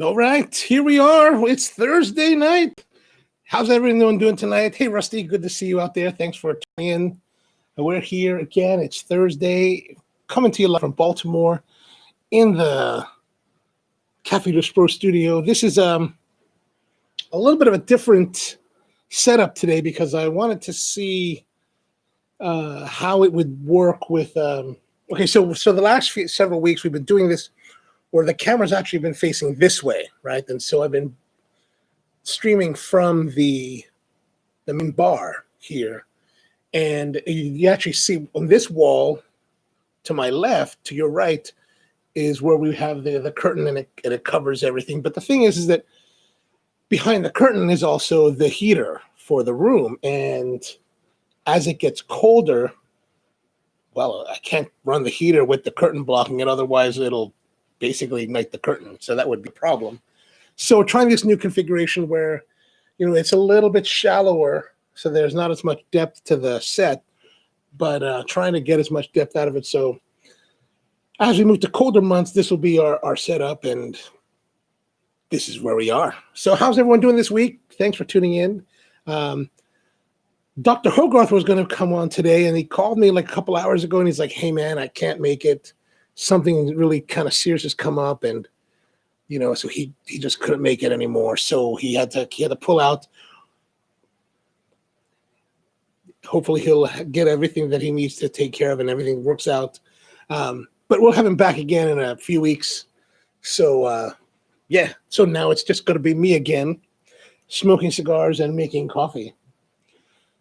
All right, here we are. It's Thursday night. How's everyone doing tonight? Hey, Rusty, good to see you out there. Thanks for tuning in. We're here again. It's Thursday, coming to you live from Baltimore in the Cafe de Spro studio. This is a little bit of a different setup today because I wanted to see how it would work with. Okay, so the last several weeks we've been doing this where the camera's actually been facing this way, right? And so I've been streaming from the main bar here. And you actually see on this wall to my left, to your right, is where we have the curtain and it covers everything. But the thing is that behind the curtain is also the heater for the room. And as it gets colder, well, I can't run the heater with the curtain blocking it. Otherwise, it'll basically ignite the curtain. So that would be a problem. So we're trying this new configuration where, it's a little bit shallower. So there's not as much depth to the set, but trying to get as much depth out of it. So as we move to colder months, this will be our setup, and this is where we are. So how's everyone doing this week? Thanks for tuning in. Dr. Hogarth was going to come on today, and he called me like a couple hours ago, and he's like, hey, man, I can't make it. Something really kind of serious has come up, and, so he just couldn't make it anymore. So he had to pull out. Hopefully he'll get everything that he needs to take care of and everything works out. But we'll have him back again in a few weeks. So, so now it's just going to be me again, smoking cigars and making coffee.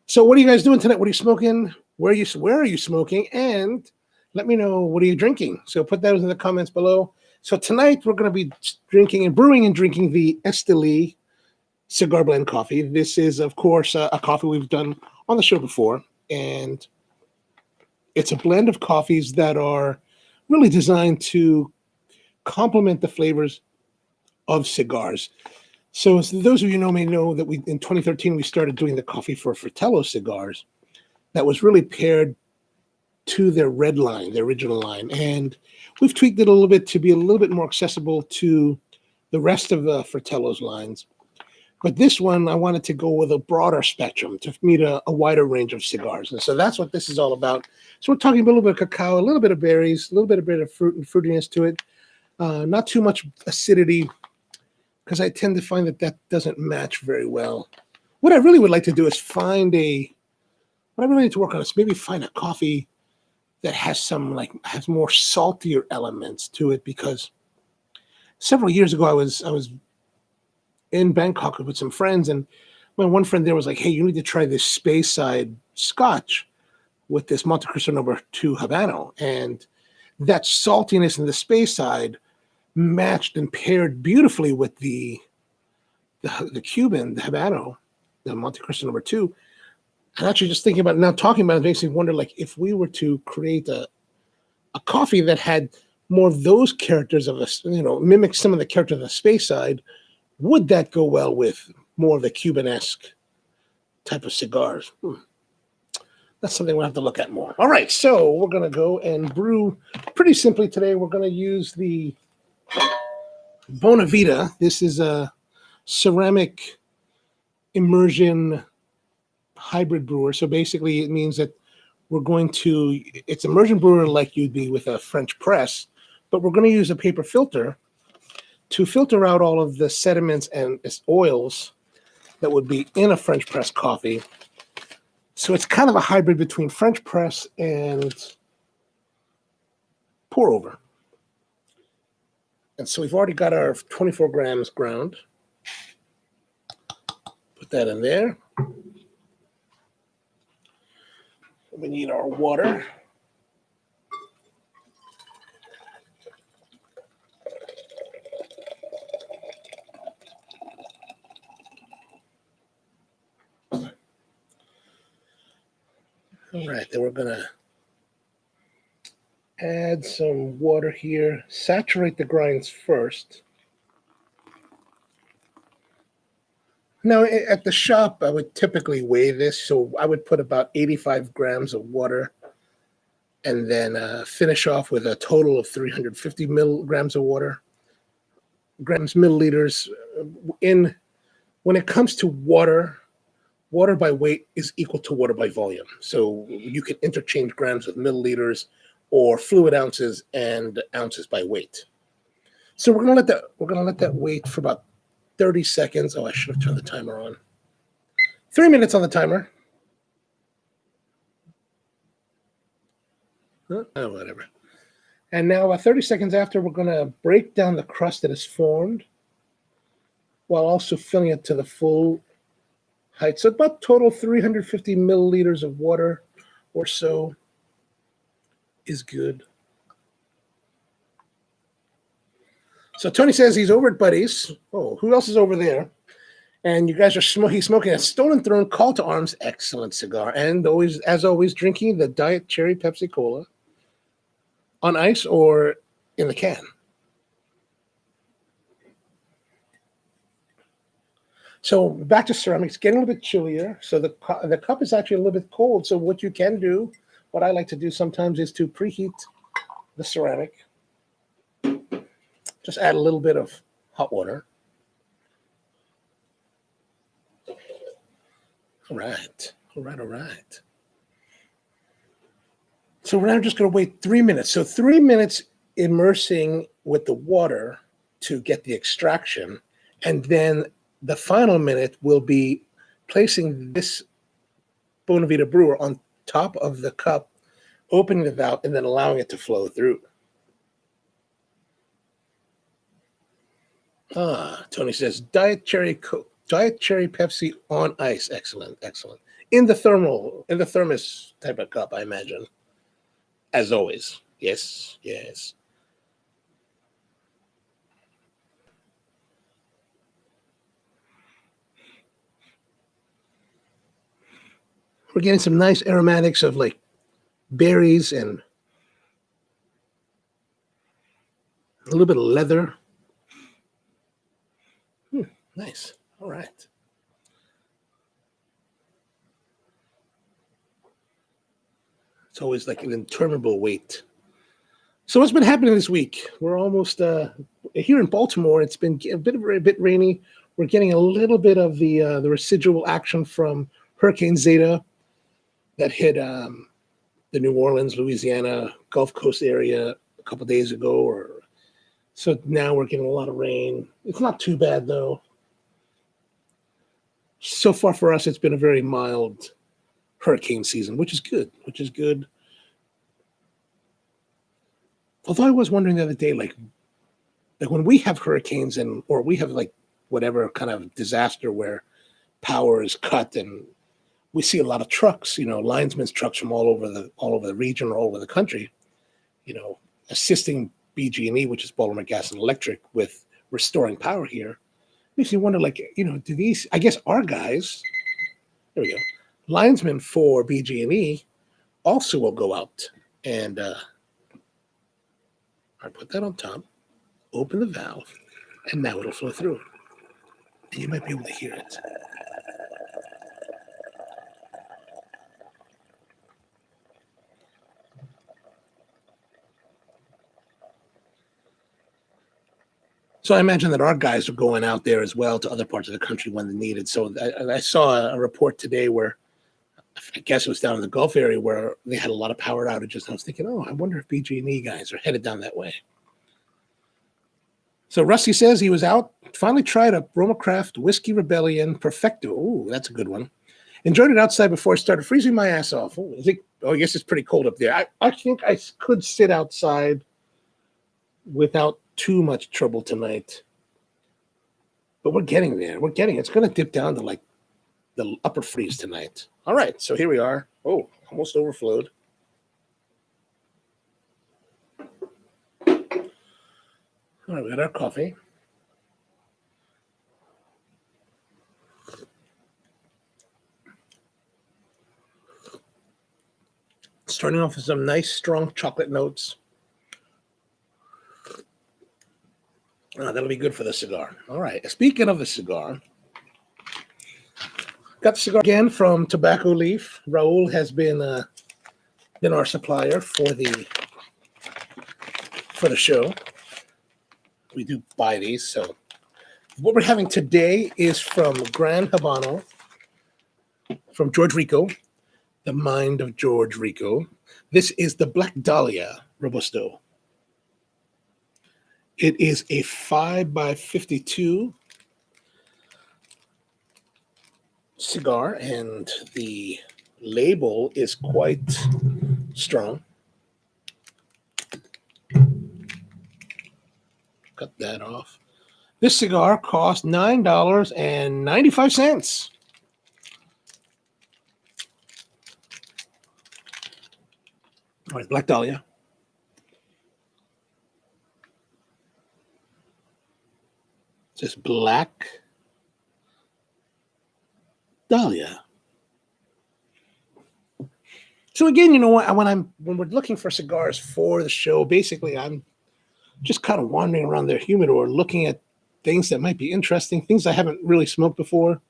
So what are you guys doing tonight? What are you smoking? Where are you smoking? And let me know, what are you drinking? So put those in the comments below. So tonight we're going to be brewing and drinking the Esteli Cigar Blend Coffee. This is, of course, a coffee we've done on the show before. And it's a blend of coffees that are really designed to complement the flavors of cigars. So as those of you may know that in 2013, we started doing the coffee for Fratello Cigars that was really paired to their red line, their original line. And we've tweaked it a little bit to be a little bit more accessible to the rest of the Fratello's lines. But this one, I wanted to go with a broader spectrum to meet a wider range of cigars. And so that's what this is all about. So we're talking a little bit of cacao, a little bit of berries, a little bit of fruit and fruitiness to it. Not too much acidity, because I tend to find that doesn't match very well. What I really would like to do is what I really need to work on is maybe find a coffee that has has more saltier elements to it, because several years ago I was in Bangkok with some friends, and my one friend there was like, hey, you need to try this Space Side Scotch with this Monte Cristo No. 2 Habano. And that saltiness in the Space Side matched and paired beautifully with the Cuban, the Habano, the Monte Cristo No. 2. And actually just thinking about it now, talking about it makes me wonder, like, if we were to create a coffee that had more of those characters of mimic some of the characters of the Space Side, would that go well with more of the Cuban-esque type of cigars? That's something we'll have to look at more. All right, so we're going to go and brew pretty simply today. We're going to use the Bonavita. This is a ceramic immersion hybrid brewer. So basically it means that it's immersion brewer like you'd be with a French press, but we're going to use a paper filter to filter out all of the sediments and oils that would be in a French press coffee. So it's kind of a hybrid between French press and pour over. And so we've already got our 24 grams ground. Put that in there. We need our water. All right, then we're going to add some water here. Saturate the grinds first. Now, at the shop, I would typically weigh this, so I would put about 85 grams of water and then finish off with a total of 350 milligrams of water. grams, milliliters. When it comes to water, water by weight is equal to water by volume. So you can interchange grams with milliliters or fluid ounces and ounces by weight. So we're gonna let that wait for about 30 seconds. Oh, I should have turned the timer on. 3 minutes on the timer. Oh, whatever. And now 30 seconds after, we're going to break down the crust that is formed while also filling it to the full height. So about total 350 milliliters of water or so is good. So Tony says he's over at Buddy's. Oh, who else is over there? And you guys are he's smoking a Stolen Throne Call to Arms, excellent cigar. And always, as always, drinking the Diet Cherry Pepsi Cola on ice or in the can. So back to ceramics, getting a little bit chillier. So the cup is actually a little bit cold. So what you can do, what I like to do sometimes is to preheat the ceramic. Just add a little bit of hot water. All right. So we're now just going to wait 3 minutes. So 3 minutes immersing with the water to get the extraction. And then the final minute will be placing this Bonavita brewer on top of the cup, opening the valve, and then allowing it to flow through. Tony says, Diet Cherry Pepsi on ice. Excellent. In the thermos type of cup, I imagine. As always. Yes. We're getting some nice aromatics of like berries and a little bit of leather. Nice. All right. It's always like an interminable wait. So what's been happening this week? We're almost here in Baltimore. It's been a bit rainy. We're getting a little bit of the residual action from Hurricane Zeta that hit the New Orleans, Louisiana, Gulf Coast area a couple of days ago. So now we're getting a lot of rain. It's not too bad though. So far for us, it's been a very mild hurricane season, which is good. Although I was wondering the other day, like when we have hurricanes or we have like whatever kind of disaster where power is cut and we see a lot of trucks, linesmen's trucks from all over the region or all over the country, assisting BG&E, which is Baltimore Gas and Electric, with restoring power here. Makes me wonder, do these, I guess our guys, there we go, linesmen for BG&E also will go out and I put that on top, open the valve, and now it'll flow through. And you might be able to hear it. So I imagine that our guys are going out there as well to other parts of the country when they're needed. So I saw a report today where I guess it was down in the Gulf area where they had a lot of power outages. And I was thinking, I wonder if BG&E guys are headed down that way. So Rusty says he was out, finally tried a Romacraft Whiskey Rebellion Perfecto. Ooh, that's a good one. Enjoyed it outside before I started freezing my ass off. I guess it's pretty cold up there. I think I could sit outside without too much trouble tonight. But we're getting there. It's going to dip down to like the upper freeze tonight. All right, so here we are. Oh, almost overflowed. All right, we got our coffee. Starting off with some nice, strong chocolate notes. That'll be good for the cigar. All right, speaking of the cigar, got the cigar again from Tobacco Leaf. Raul has been our supplier for the show. we do buy these. So what we're having today is from Gran Habano, from George Rico, the mind of George Rico. This is the Black Dahlia Robusto. It is a 5x52 cigar, and the label is quite strong. Cut that off. This cigar cost $9.95. All right, Black Dahlia. It says Black Dahlia. So again, you know what? When we're looking for cigars for the show, basically I'm just kind of wandering around their humidor, looking at things that might be interesting, things I haven't really smoked before.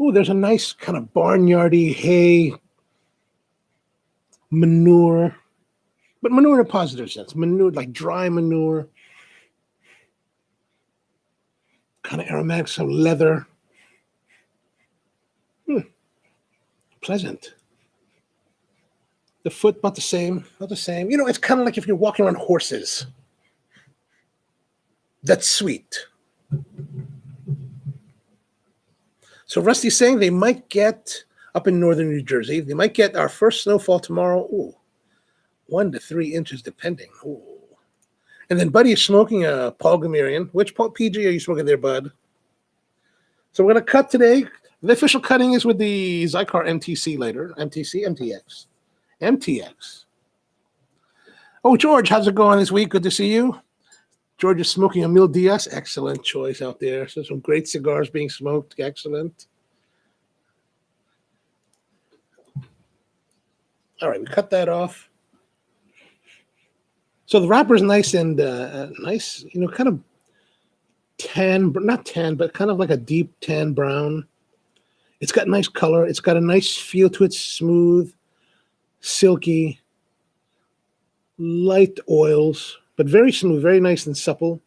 Oh, there's a nice kind of barnyardy hay manure, but manure in a positive sense. Manure, like dry manure, kind of aromatic, some leather. Pleasant. The foot, not the same, not the same. You know, it's kind of like if you're walking around horses. That's sweet. So Rusty's saying they might get, up in northern New Jersey, they might get our first snowfall tomorrow. Ooh, 1 to 3 inches depending. Ooh. And then Buddy is smoking a Paul Gamerian. Which PG are you smoking there, Bud? So we're going to cut today. The official cutting is with the Zycar MTC later. MTX. Oh, George, how's it going this week? Good to see you. George is smoking a Mil Diaz. Excellent choice out there. So some great cigars being smoked. Excellent. All right, we cut that off. So the wrapper is nice and nice, you know, kind of tan, not tan, but kind of like a deep tan brown. It's got nice color. It's got a nice feel to it, smooth, silky, light oils, but very smooth, very nice and supple.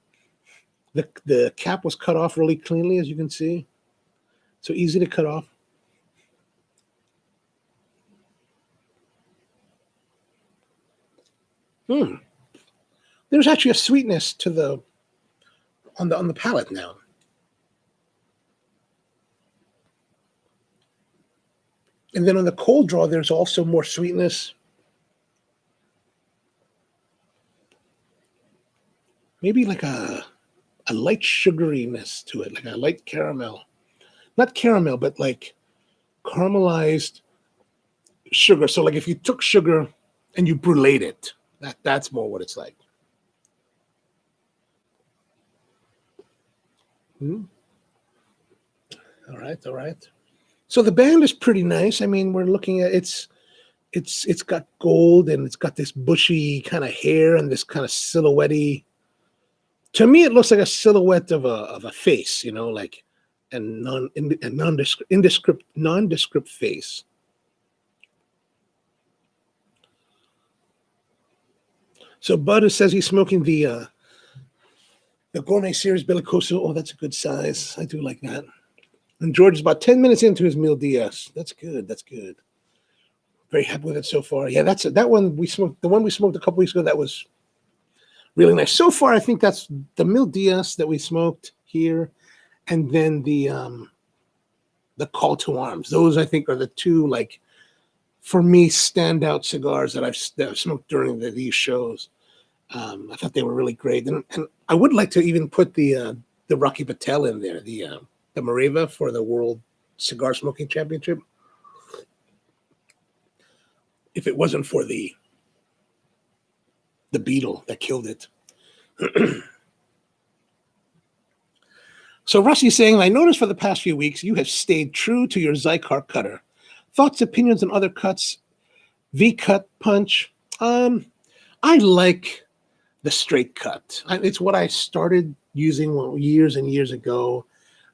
The cap was cut off really cleanly, as you can see. So easy to cut off. There's actually a sweetness to the on the palate now. And then on the cold draw, there's also more sweetness. Maybe like a light sugariness to it, like a light caramel. Not caramel, but like caramelized sugar. So like if you took sugar and you bruleed it, that's more what it's like. All right. So the band is pretty nice. I mean, we're looking at it's got gold and it's got this bushy kind of hair and this kind of silhouette-y. To me, it looks like a silhouette of a face, you know, like a nondescript face. So Bud says he's smoking the Gourmet Series Bellicoso. Oh, that's a good size. I do like that. And George is about 10 minutes into his Mil Diaz. That's good. That's good. Very happy with it so far. Yeah, that's it. That one we smoked. The one we smoked a couple weeks ago. That was really nice. So far, I think that's the Mil Diaz that we smoked here, and then the Call to Arms. Those I think are the two, like, for me, standout cigars that I've smoked during these shows. I thought they were really great, and I would like to even put the Rocky Patel in there, the Mareva for the World Cigar Smoking Championship. If it wasn't for the beetle that killed it. So Rusty's saying, I noticed for the past few weeks you have stayed true to your Zycar cutter. Thoughts, opinions on other cuts? V-cut, punch? I like the straight cut. It's what I started using years and years ago.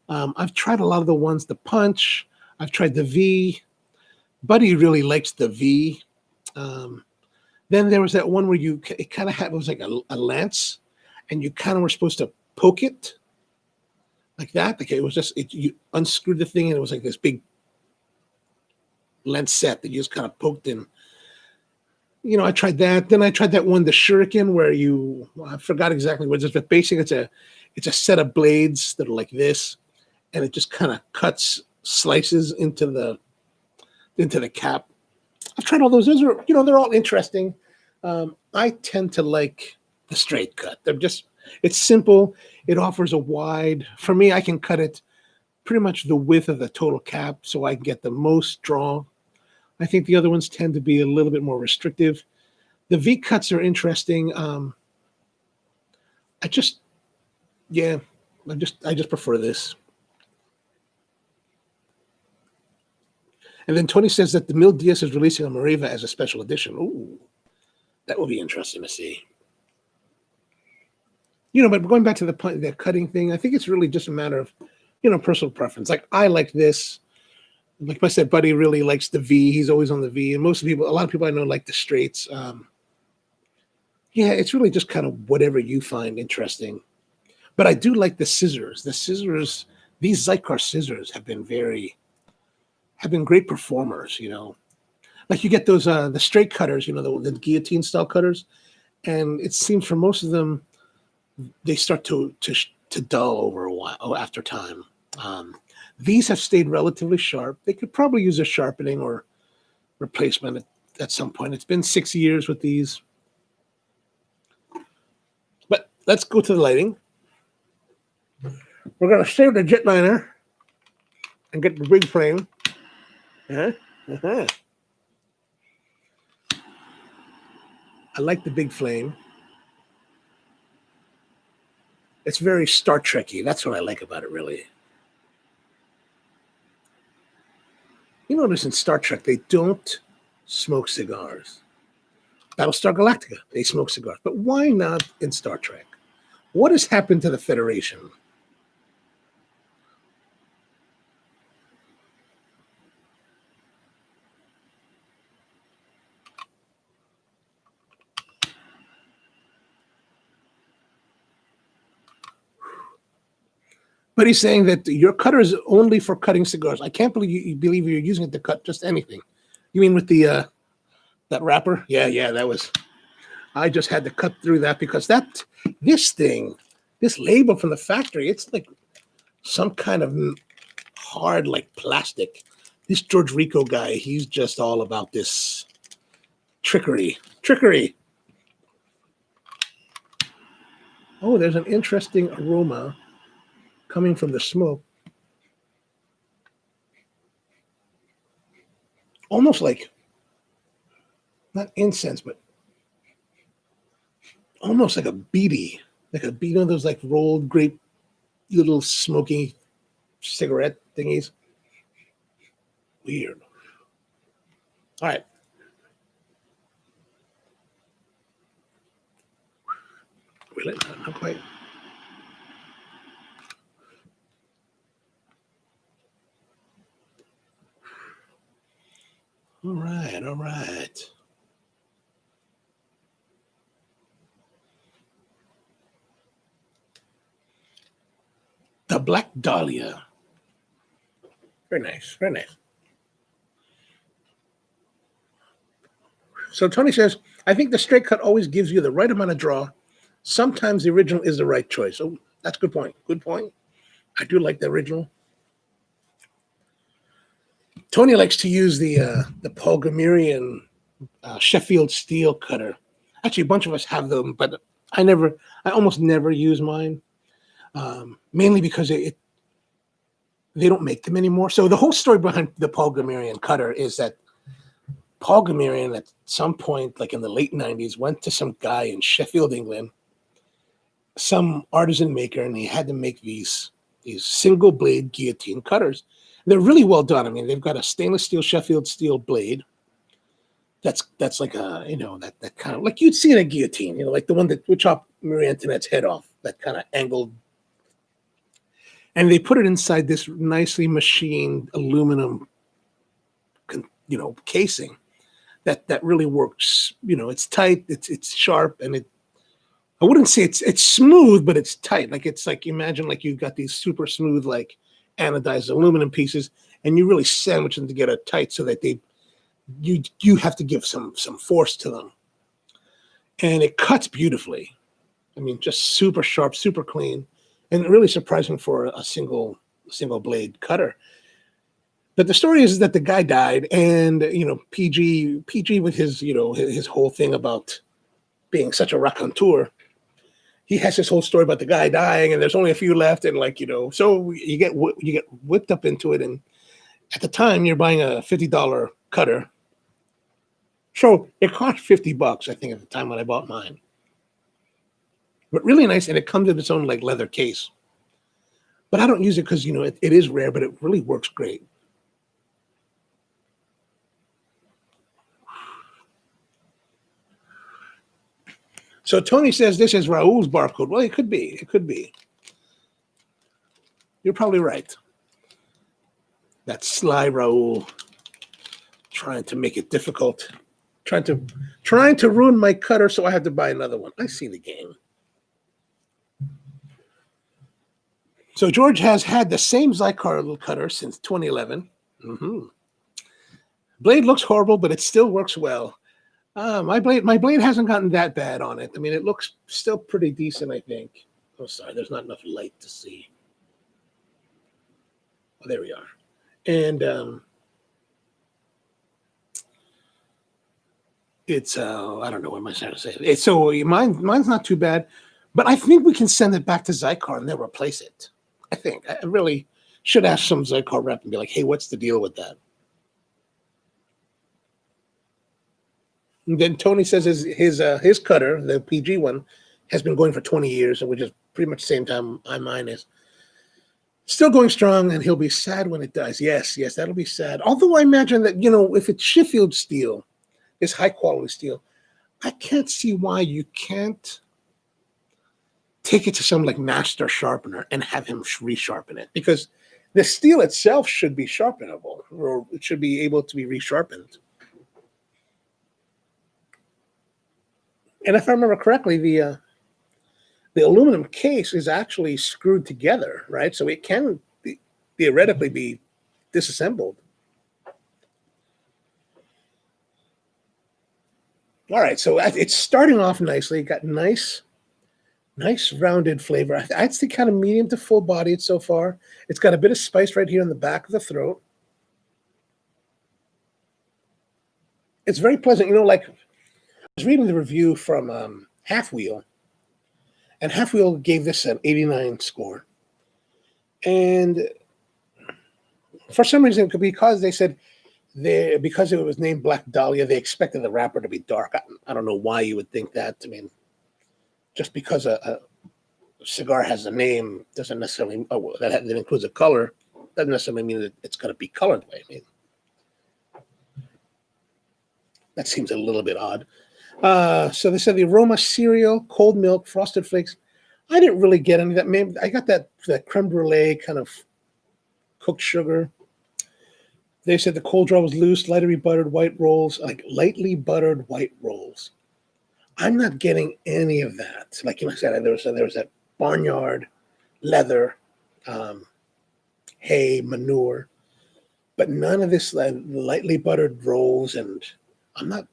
I've tried a lot of the ones, the punch. I've tried the V. Buddy really likes the V. Then there was that one where it kind of had, it was like a lance, and you kind of were supposed to poke it like that. Like it was just you unscrewed the thing, and it was like this big lancet that you just kind of poked in. You know, I tried that. Then I tried that one, the shuriken, where I forgot exactly what it is, but basically it's a set of blades that are like this, and it just kind of cuts slices into the cap. I've tried all those. Those are, they're all interesting. I tend to like the straight cut. It's simple. It offers a wide, for me, I can cut it pretty much the width of the total cap so I can get the most draw. I think the other ones tend to be a little bit more restrictive. The V cuts are interesting. I just prefer this. And then Tony says that the Mil Diaz is releasing a Mariva as a special edition. Ooh, that will be interesting to see. But going back to the cutting thing, I think it's really just a matter of, personal preference. Like I like this. Like I said, Buddy really likes the V. He's always on the V. And a lot of people I know like the straights. It's really just kind of whatever you find interesting. But I do like the scissors. These Zycar scissors have been great performers, Like you get those the straight cutters, the guillotine style cutters, and it seems for most of them they start to dull over a while after time. These have stayed relatively sharp. They could probably use a sharpening or replacement at some point. It's been 6 years with these. But let's go to the lighting. We're going to save the jetliner and get the big flame. I like the big flame. It's very Star Trek-y. That's what I like about it, really. You notice in Star Trek, they don't smoke cigars. Battlestar Galactica, they smoke cigars. But why not in Star Trek? What has happened to the Federation? But he's saying that your cutter is only for cutting cigars. I can't believe you believe you're using it to cut just anything. You mean with the that wrapper? Yeah, that was. I just had to cut through that because this label from the factory, it's like some kind of hard like plastic. This George Rico guy, he's just all about this trickery. Oh, there's an interesting aroma coming from the smoke. Almost like, not incense, but almost like a beady. Like a bead of those like rolled grape, little smoky cigarette thingies. Weird. All right. Really? Not quite. All right. The Black Dahlia. Very nice. So Tony says, I think the straight cut always gives you the right amount of draw. Sometimes the original is the right choice. So that's a good point. I do like the original. Tony likes to use the Paul Gamerian Sheffield steel cutter. Actually, a bunch of us have them, but I almost never use mine, mainly because they don't make them anymore. So the whole story behind the Paul Gamerian cutter is that Paul Gamerian at some point, like in the late 90s, went to some guy in Sheffield, England, some artisan maker, and he had to make these single blade guillotine cutters. They're really well done. I mean, they've got a stainless steel Sheffield steel blade. That's like a, that kind of like you'd see in a guillotine, like the one that would chop Marie Antoinette's head off, that kind of angled. And they put it inside this nicely machined aluminum, casing that really works. It's tight, it's sharp, and it I wouldn't say it's smooth, but it's tight. Like it's like imagine like you've got these super smooth like anodized aluminum pieces, and you really sandwich them together tight so that you have to give some force to them, and it cuts beautifully. I mean, just super sharp, super clean, and really surprising for a single blade cutter. But the story is that the guy died, and PG with his his whole thing about being such a raconteur. He has this whole story about the guy dying, and there's only a few left, and so you get whipped up into it. And at the time, you're buying a $50 cutter, so it cost $50, I think, at the time when I bought mine. But really nice, and it comes in its own like leather case. But I don't use it because it is rare, but it really works great. So Tony says this is Raul's barcode. Well, it could be. It could be. You're probably right. That sly Raul trying to make it difficult, trying to ruin my cutter, so I have to buy another one. I see the game. So George has had the same Zycar cutter since 2011. Blade looks horrible, but it still works well. My blade hasn't gotten that bad on it. I mean, it looks still pretty decent, I think. Oh, sorry, there's not enough light to see. Oh, there we are. And it's I don't know what am I trying to say. So mine's not too bad, but I think we can send it back to Zycar and they'll replace it. I think I really should ask some Zycar rep and be like, hey, what's the deal with that? And then Tony says his cutter, the PG one, has been going for 20 years, which is pretty much the same time mine is. Still going strong, and he'll be sad when it dies. Yes, that'll be sad. Although I imagine that, if it's Sheffield steel, it's high-quality steel, I can't see why you can't take it to some, like, master sharpener and have him resharpen it. Because the steel itself should be sharpenable, or it should be able to be resharpened. And if I remember correctly, the aluminum case is actually screwed together, right? So it can theoretically be disassembled. All right, so it's starting off nicely. It got nice rounded flavor. I'd say kind of medium to full bodied so far. It's got a bit of spice right here in the back of the throat. It's very pleasant. Like I was reading the review from Half Wheel, and Half Wheel gave this an 89 score. And for some reason, because they said because it was named Black Dahlia, they expected the wrapper to be dark. I don't know why you would think that. I mean, just because a cigar has a name doesn't necessarily that includes a color doesn't necessarily mean that it's going to be colored that way. I mean, that seems a little bit odd. So they said the aroma: cereal, cold milk, frosted flakes. I didn't really get any of that. Maybe I got that creme brulee kind of cooked sugar. They said the cold draw was loose, lightly buttered white rolls, like lightly buttered white rolls. I'm not getting any of that. Like I said, there was that barnyard, leather, hay, manure, but none of this lightly buttered rolls. And I'm not.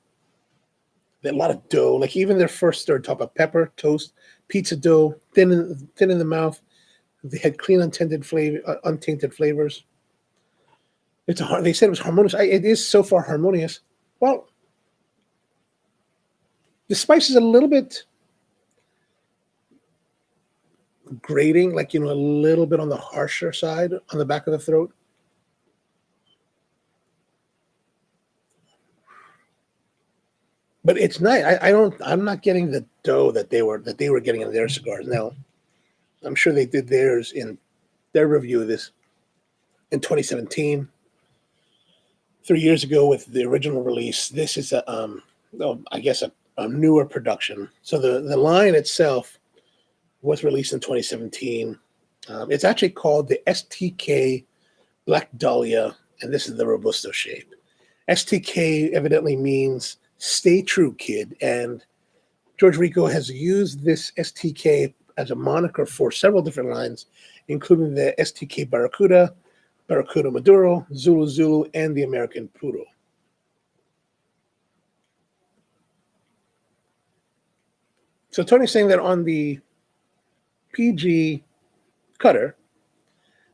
A lot of dough, like even their first third top of pepper, toast, pizza dough, thin in the mouth. They had clean, untainted flavors. They said it was harmonious. It is so far harmonious. Well, the spice is a little bit grating, like a little bit on the harsher side on the back of the throat. But it's nice. I'm not getting the dough that they were getting in their cigars. Now, I'm sure they did theirs in their review of this in 2017. 3 years ago with the original release. This is a newer production. So the line itself was released in 2017. It's actually called the S.T.K. Black Dahlia, and this is the Robusto shape. S.T.K. evidently means stay true, kid, and George Rico has used this S.T.K as a moniker for several different lines, including the S.T.K Barracuda, Barracuda Maduro, Zulu Zulu, and the American Puro. So Tony's saying that on the PG cutter,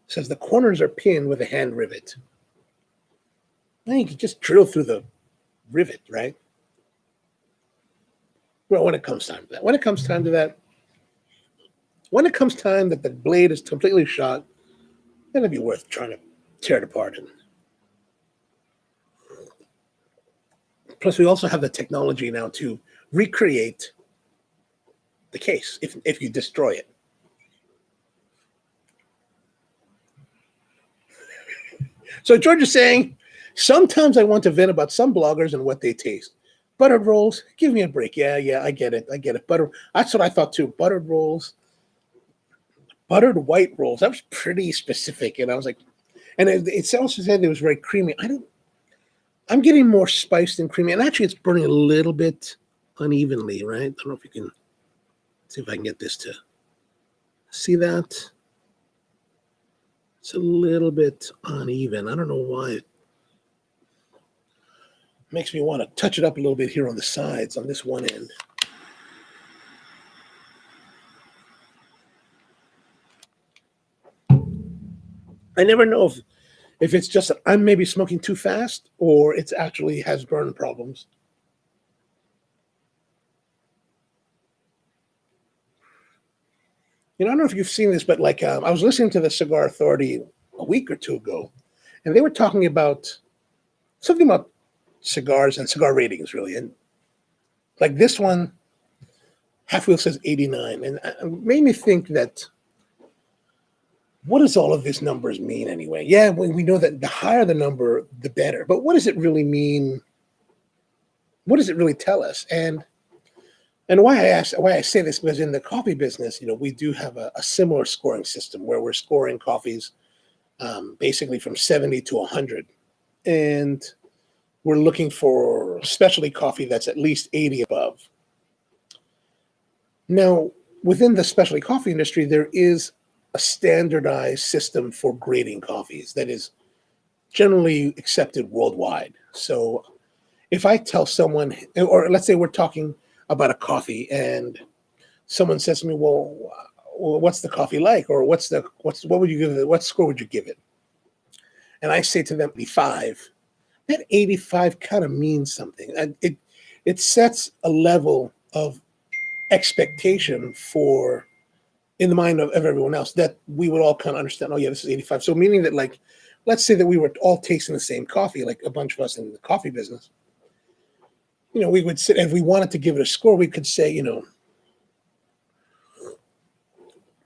says the corners are pinned with a hand rivet. Now you can just drill through the rivet, right? Well, when it comes time to that. When it comes time that the blade is completely shot, then it'd be worth trying to tear it apart. And plus, we also have the technology now to recreate the case if you destroy it. So George is saying, sometimes I want to vent about some bloggers and what they taste. Buttered rolls, give me a break. Yeah, I get it. Butter. That's what I thought too. Buttered rolls, buttered white rolls. That was pretty specific, and I was like, and it also said it was very creamy. I'm getting more spice than creamy, and actually, it's burning a little bit unevenly, right? I don't know if you can see if I can get this to see that. It's a little bit uneven. I don't know why. It makes me want to touch it up a little bit here on the sides on this one end. I never know if it's just that I'm maybe smoking too fast or it's actually has burn problems. I don't know if you've seen this, but like I was listening to the Cigar Authority a week or two ago, and they were talking about something about cigars and cigar ratings, really. And like this one, Half Wheel says 89, and it made me think that, what does all of these numbers mean anyway? Yeah, we know that the higher the number, the better. But what does it really mean? What does it really tell us? And why I say this, because in the coffee business, we do have a similar scoring system where we're scoring coffees basically from 70 to 100. And we're looking for specialty coffee that's at least 80 above. Now, within the specialty coffee industry, there is a standardized system for grading coffees that is generally accepted worldwide. So if I tell someone, or let's say we're talking about a coffee and someone says to me, well, what's the coffee like? Or what would you give it? What score would you give it? And I say to them, 85. That 85 kind of means something. It sets a level of expectation in the mind of everyone else that we would all kind of understand, oh yeah, this is 85. So meaning that, like, let's say that we were all tasting the same coffee, like a bunch of us in the coffee business. We would sit, if we wanted to give it a score, we could say,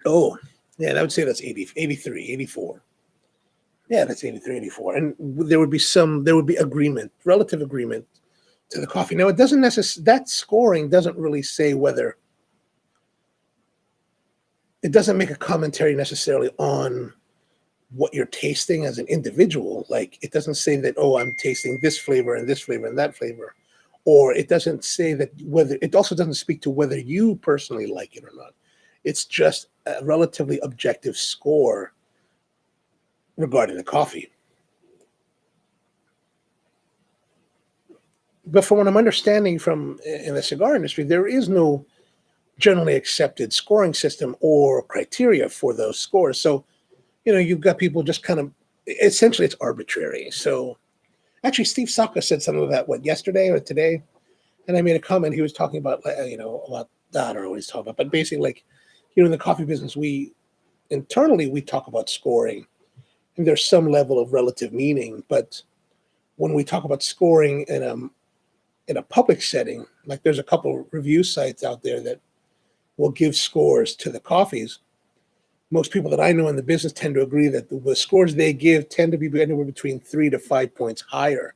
oh, yeah, I would say that's 80, 83, 84. Yeah, that's 83, 84. And there would be agreement, relative agreement to the coffee. Now, it doesn't necessarily, that scoring doesn't really say whether, it doesn't make a commentary necessarily on what you're tasting as an individual. Like, it doesn't say that, oh, I'm tasting this flavor and this flavor and that flavor. Or it doesn't say that it also doesn't speak to whether you personally like it or not. It's just a relatively objective score regarding the coffee. But from what I'm understanding in the cigar industry, there is no generally accepted scoring system or criteria for those scores. So, you've got people just kind of, essentially it's arbitrary. So actually, Steve Saka said something about yesterday or today, and I made a comment. He was talking about, about that, I don't know what he's talking about, but basically, like, in the coffee business, we internally talk about scoring, and there's some level of relative meaning. But when we talk about scoring in a public setting, like there's a couple review sites out there that will give scores to the coffees. Most people that I know in the business tend to agree that the scores they give tend to be anywhere between 3 to 5 points higher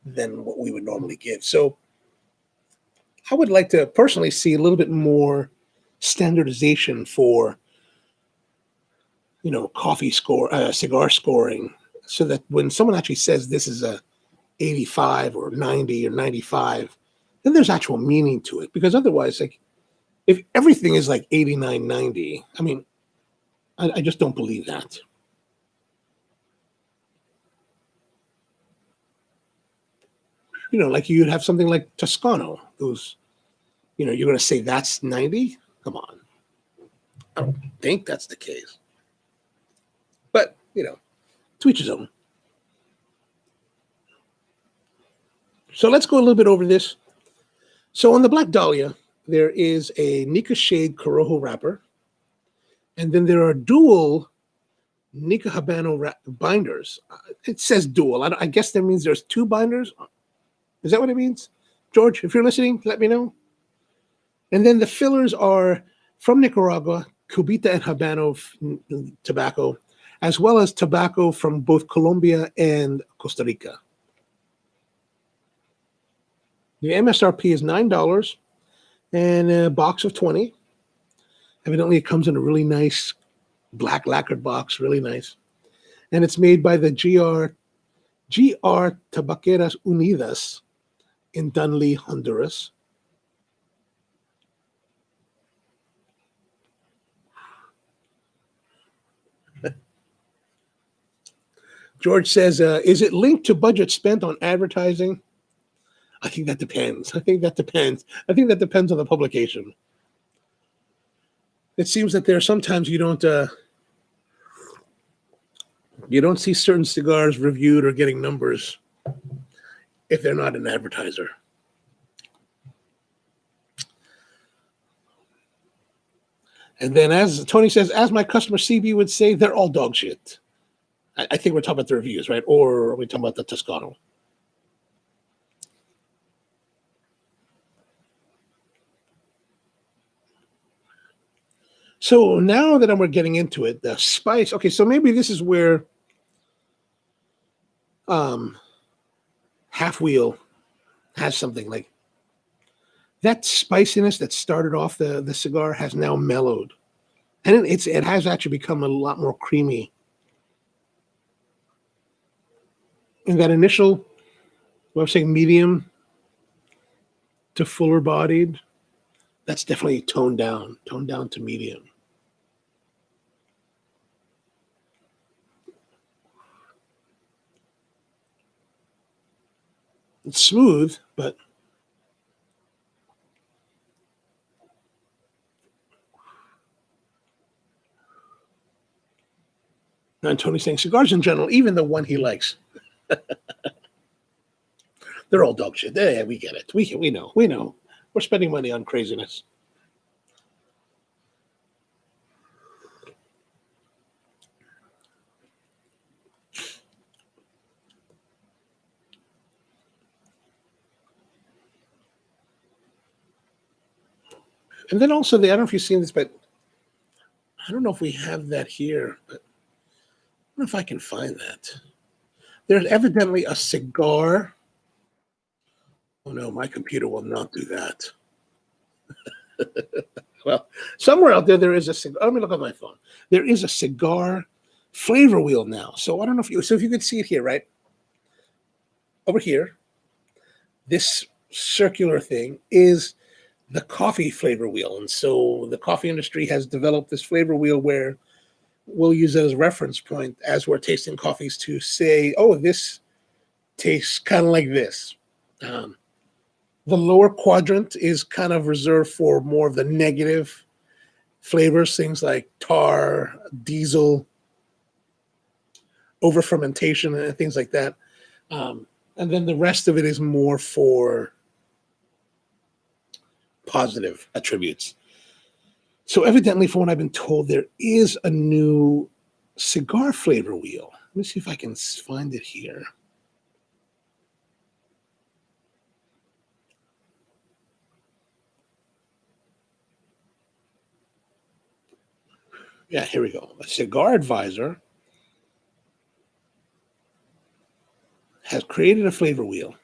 than what we would normally give. So I would like to personally see a little bit more standardization for, coffee cigar scoring, so that when someone actually says this is a 85 or 90 or 95, then there's actual meaning to it. Because otherwise, like, if everything is like 89.90, I mean, I just don't believe that. You know, like you'd have something like Toscano. Those, you know, you're going to say that's 90? Come on. I don't think that's the case. But, you know, to each his own. So let's go a little bit over this. So on the Black Dahlia, there is a Nica Shade Corojo wrapper. And then there are dual Nica Habano binders. It says dual. I guess that means there's two binders. Is that what it means? George, if you're listening, let me know. And then the fillers are from Nicaragua, Cubita and Habano tobacco, as well as tobacco from both Colombia and Costa Rica. The MSRP is $9 and a box of 20. Evidently, it comes in a really nice black lacquered box, really nice. And it's made by the GR Tabaqueras Unidas in Dunley, Honduras. George says, is it linked to budget spent on advertising? I think that depends. I think that depends on the publication. It seems that there are sometimes you don't see certain cigars reviewed or getting numbers if they're not an advertiser. And then, as Tony says, as my customer CB would say, they're all dog shit. I think we're talking about the reviews, right? Or are we talking about the Toscano? So now that we're getting into it, the spice. Okay, so maybe this is where Half Wheel has something like that spiciness that started off the cigar has now mellowed, and it has actually become a lot more creamy. In that initial, what I'm saying, medium to fuller bodied, that's definitely toned down to medium. It's smooth, but and Tony's saying cigars in general, even the one he likes, they're all dog shit. Yeah, we get it. We know. We're spending money on craziness. And then also, I don't know if you've seen this, but I don't know if we have that here, but I don't know if I can find that. There's evidently a cigar. Oh no, my computer will not do that. Well, somewhere out there is a cigar. Let me look on my phone. There is a cigar flavor wheel now. So I don't know if you could see it here, right? Over here, this circular thing is the coffee flavor wheel. And so the coffee industry has developed this flavor wheel where we'll use it as a reference point as we're tasting coffees to say, oh, this tastes kind of like this. The lower quadrant is kind of reserved for more of the negative flavors, things like tar, diesel, over fermentation, and things like that. And then the rest of it is more for positive attributes. So evidently, from what I've been told, there is a new cigar flavor wheel. Let me see if I can find it here. Yeah, here we go. A Cigar Advisor has created a flavor wheel.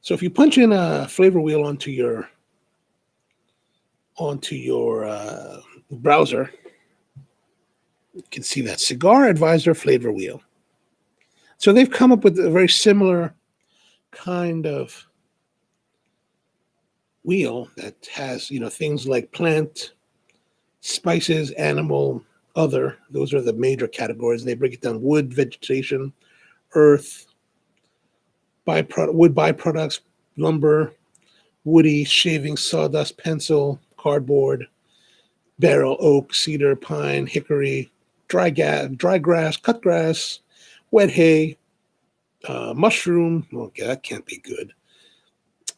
So if you punch in a flavor wheel onto your browser, you can see that Cigar Advisor flavor wheel. So they've come up with a very similar kind of wheel that has, things like plant, spices, animal, other. Those are the major categories. They break it down: wood, vegetation, earth, wood byproducts, lumber, woody, shaving, sawdust, pencil, cardboard, barrel, oak, cedar, pine, hickory, dry grass, cut grass, wet hay, mushroom. Okay, that can't be good.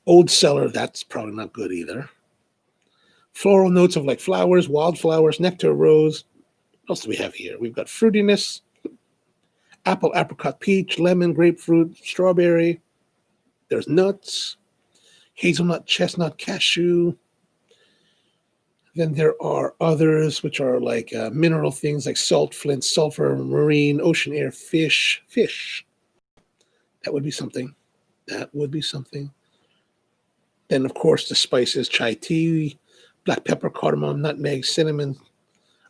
Old cellar, that's probably not good either. Floral notes of like flowers, wildflowers, nectar, rose. What else do we have here? We've got fruitiness, apple, apricot, peach, lemon, grapefruit, strawberry. There's nuts, hazelnut, chestnut, cashew. Then there are others, which are like mineral things like salt, flint, sulfur, marine, ocean air, fish. That would be something. That would be something. Then, of course, the spices: chai tea, black pepper, cardamom, nutmeg, cinnamon,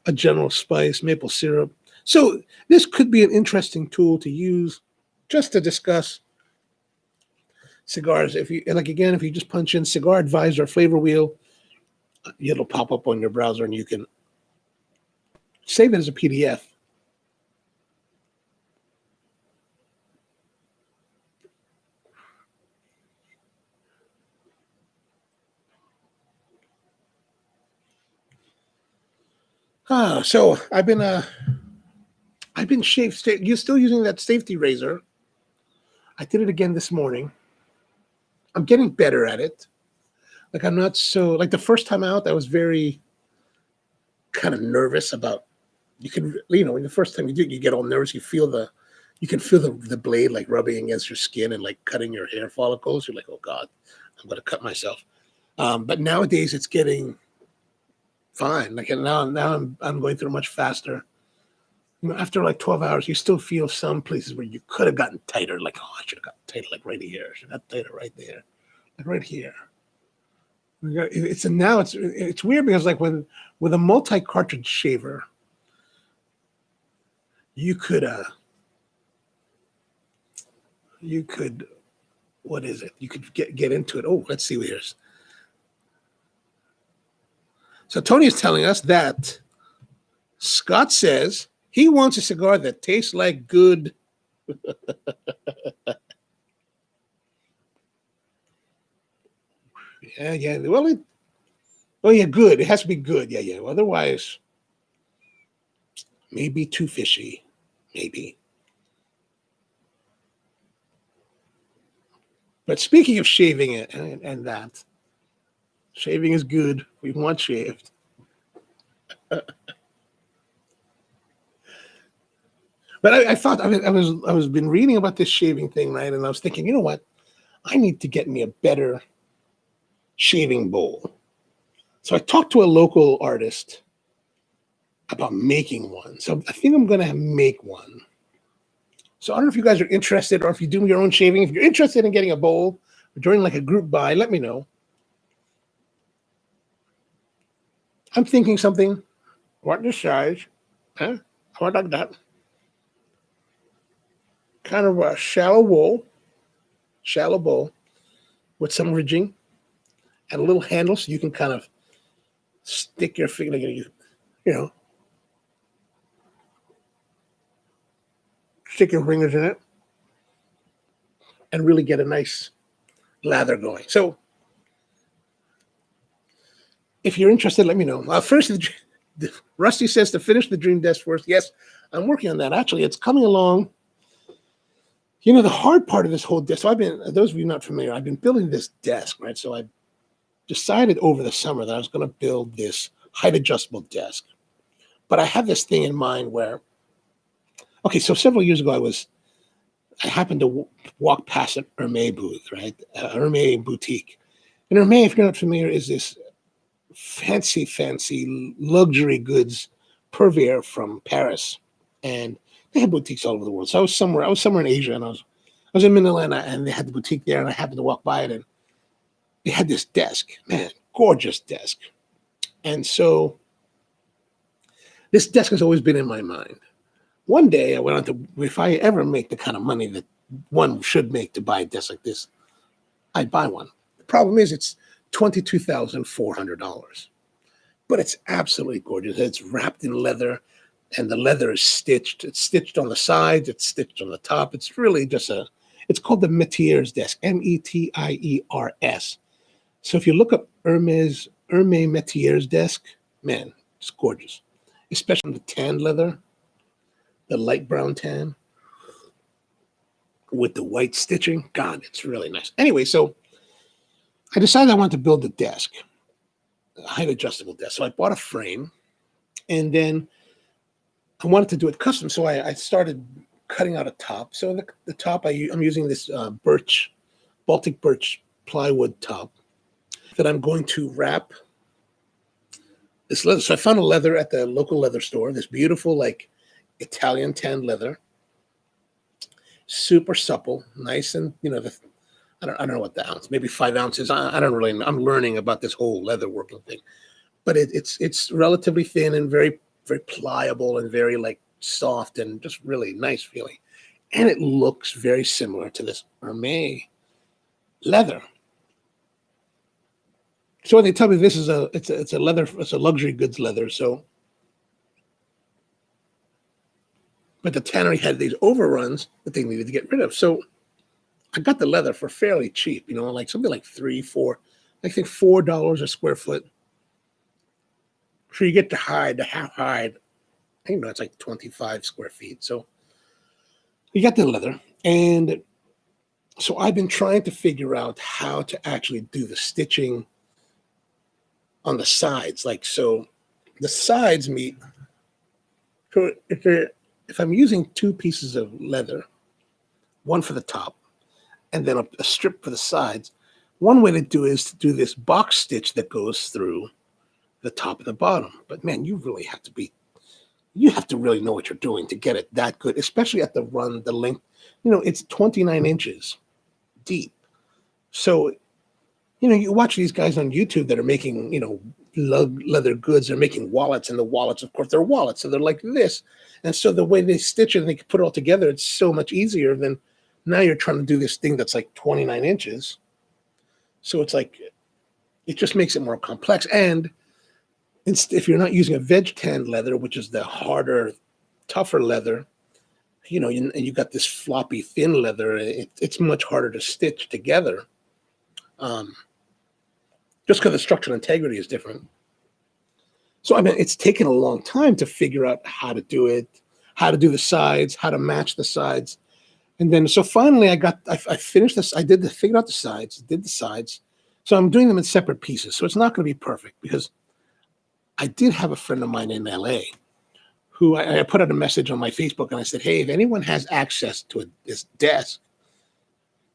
a general spice, maple syrup. So this could be an interesting tool to use just to discuss cigars. If you just punch in Cigar Advisor flavor wheel, it'll pop up on your browser and you can save it as a PDF. So I've been shaved. You're still using that safety razor. I did it again this morning. I'm getting better at it. Like, I'm not so, like, the first time out, I was very kind of nervous about, when the first time you do it, you get all nervous. You can feel the blade like rubbing against your skin and like cutting your hair follicles. You're like, oh God, I'm going to cut myself. But nowadays it's getting fine. Like, and now I'm going through much faster. After like 12 hours, you still feel some places where you could have gotten tighter. Like, oh, I should have gotten tighter, like right here. I should have gotten tighter right there, like right here. It's weird because like with a multi-cartridge shaver, you could what is it? You could get into it. Oh, let's see what here's. So Tony is telling us that Scott says he wants a cigar that tastes like good. Yeah. Well, good. It has to be good. Yeah. Otherwise, maybe too fishy. Maybe. But speaking of shaving it and that, shaving is good. We want shaved. But I thought I was been reading about this shaving thing, right? And I was thinking, you know what? I need to get me a better shaving bowl. So I talked to a local artist about making one. So I think I'm going to make one. So I don't know if you guys are interested or if you do your own shaving. If you're interested in getting a bowl or doing like a group buy, let me know. I'm thinking something. What this size? Huh? How about like that? Kind of a shallow bowl with some ridging and a little handle so you can kind of stick your finger, stick your fingers in it and really get a nice lather going. So if you're interested, let me know. First, Rusty says to finish the dream desk first. Yes, I'm working on that. Actually, it's coming along. The hard part of this whole desk, so those of you not familiar, I've been building this desk, right? So I decided over the summer that I was going to build this height adjustable desk. But I have this thing in mind where, okay, so several years ago, I happened to walk past an Hermès booth, right? Hermès boutique. And Hermès, if you're not familiar, is this fancy luxury goods purveyor from Paris. And they have boutiques all over the world. So I was somewhere in Asia, and I was in Manila, and they had the boutique there, and I happened to walk by it, and they had this desk, man, gorgeous desk. And so this desk has always been in my mind. One day I went on to, if I ever make the kind of money that one should make to buy a desk like this, I'd buy one. The problem is it's $22,400. But it's absolutely gorgeous. It's wrapped in leather, and the leather is stitched. It's stitched on the sides. It's stitched on the top. It's really just it's called the Métier's desk, Metiers. So if you look up Hermes Métier's desk, man, it's gorgeous, especially the tan leather, the light brown tan with the white stitching. God, it's really nice. Anyway, so I decided I wanted to build a desk, a height adjustable desk. So I bought a frame, and then I wanted to do it custom. So I started cutting out a top. So the top, I'm using this Baltic birch plywood top that I'm going to wrap this leather. So I found a leather at the local leather store, this beautiful, like, Italian tan leather, super supple, nice, and I don't know what the ounce, maybe 5 ounces. I don't really know. I'm learning about this whole leather working thing, but it's relatively thin and very, very pliable and very, like, soft and just really nice feeling, and it looks very similar to this Hermes leather. So when they tell me this is it's a leather, it's a luxury goods leather, so. But the tannery had these overruns that they needed to get rid of. So I got the leather for fairly cheap, like something like I think $4 a square foot. So you get the half hide. It's like 25 square feet. So you got the leather. And so I've been trying to figure out how to actually do the stitching on the sides. Like, so the sides meet. So if I'm using 2 pieces of leather, one for the top, and then a strip for the sides, one way to do it is to do this box stitch that goes through the top and the bottom. But man, you have to really know what you're doing to get it that good, especially at the length. It's 29 inches deep. So, you watch these guys on YouTube that are making, leather goods. They're making wallets, and the wallets, of course, they're wallets. So they're like this. And so the way they stitch it and they can put it all together, it's so much easier than now you're trying to do this thing that's like 29 inches. So it's like, it just makes it more complex. And if you're not using a veg tanned leather, which is the harder, tougher leather, and you got this floppy, thin leather, it's much harder to stitch together. Just because the structural integrity is different. So, it's taken a long time to figure out how to do it, how to do the sides, how to match the sides. And then, so finally I finished this. Figured out the sides, did the sides. So I'm doing them in separate pieces. So it's not going to be perfect, because I did have a friend of mine in LA who I put out a message on my Facebook, and I said, hey, if anyone has access to this desk,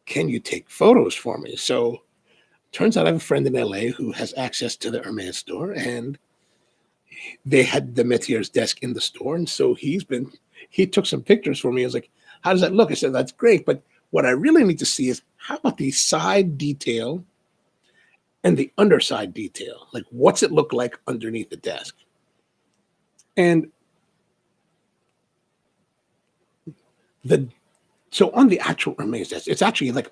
can you take photos for me? So turns out I have a friend in LA who has access to the Hermes store, and they had the Métier's desk in the store. And so he took some pictures for me. I was like, how does that look? I said, that's great. But what I really need to see is, how about the side detail and the underside detail? Like, what's it look like underneath the desk? And so on the actual Hermes desk, it's actually like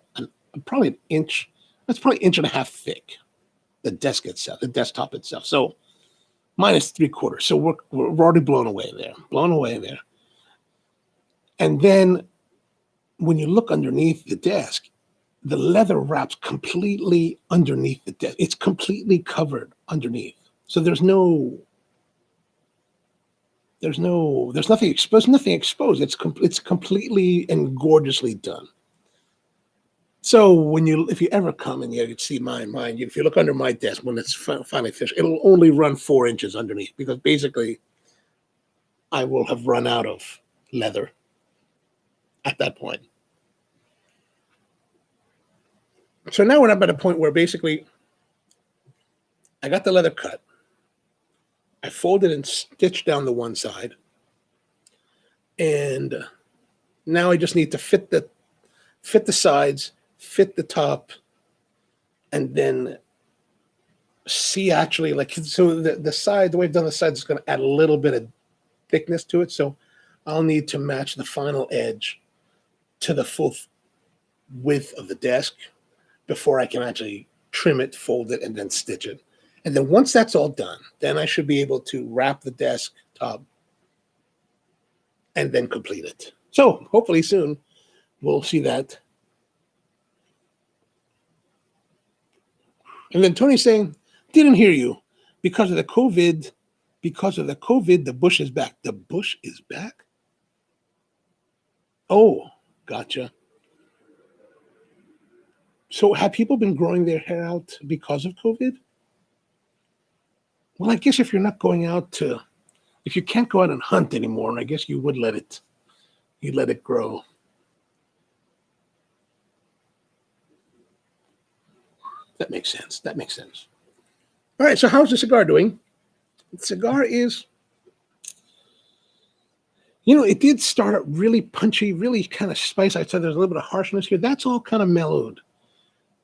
probably an inch. That's probably an inch and a half thick. The desk itself, the desktop itself. So mine is 3/4. So we're already blown away there. And then when you look underneath the desk, the leather wraps completely underneath the desk. It's completely covered underneath. So there's nothing exposed. It's completely and gorgeously done. So if you ever come and you see mine, if you look under my desk when it's finally finished, it'll only run 4 inches underneath, because basically I will have run out of leather at that point. So now we're at a point where basically I got the leather cut. I folded and stitched down the one side. And now I just need to fit the sides, fit the top, and then see actually, like, so the side, the way I've done the sides is going to add a little bit of thickness to it. So I'll need to match the final edge to the full width of the desk before I can actually trim it, fold it, and then stitch it. And then once that's all done, then I should be able to wrap the desktop and then complete it. So hopefully soon we'll see that. And then Tony's saying, didn't hear you. Because of the COVID, the bush is back. The bush is back? Oh, gotcha. So have people been growing their hair out because of COVID? Well, I guess if you're not going out to, if you can't go out and hunt anymore, I guess you would let it grow. That makes sense. That makes sense. All right, so how's the cigar doing? The cigar is, it did start out really punchy, really kind of spicy. I said there's a little bit of harshness here. That's all kind of mellowed.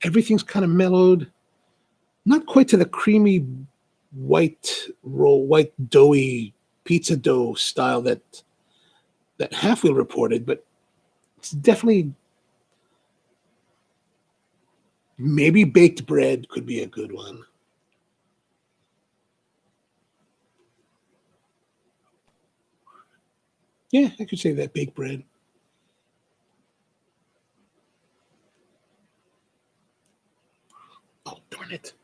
Everything's kind of mellowed. Not quite to the creamy white doughy pizza dough style that Half Wheel reported, but it's definitely, maybe baked bread could be a good one. Yeah, I could say that, baked bread. Oh, darn it.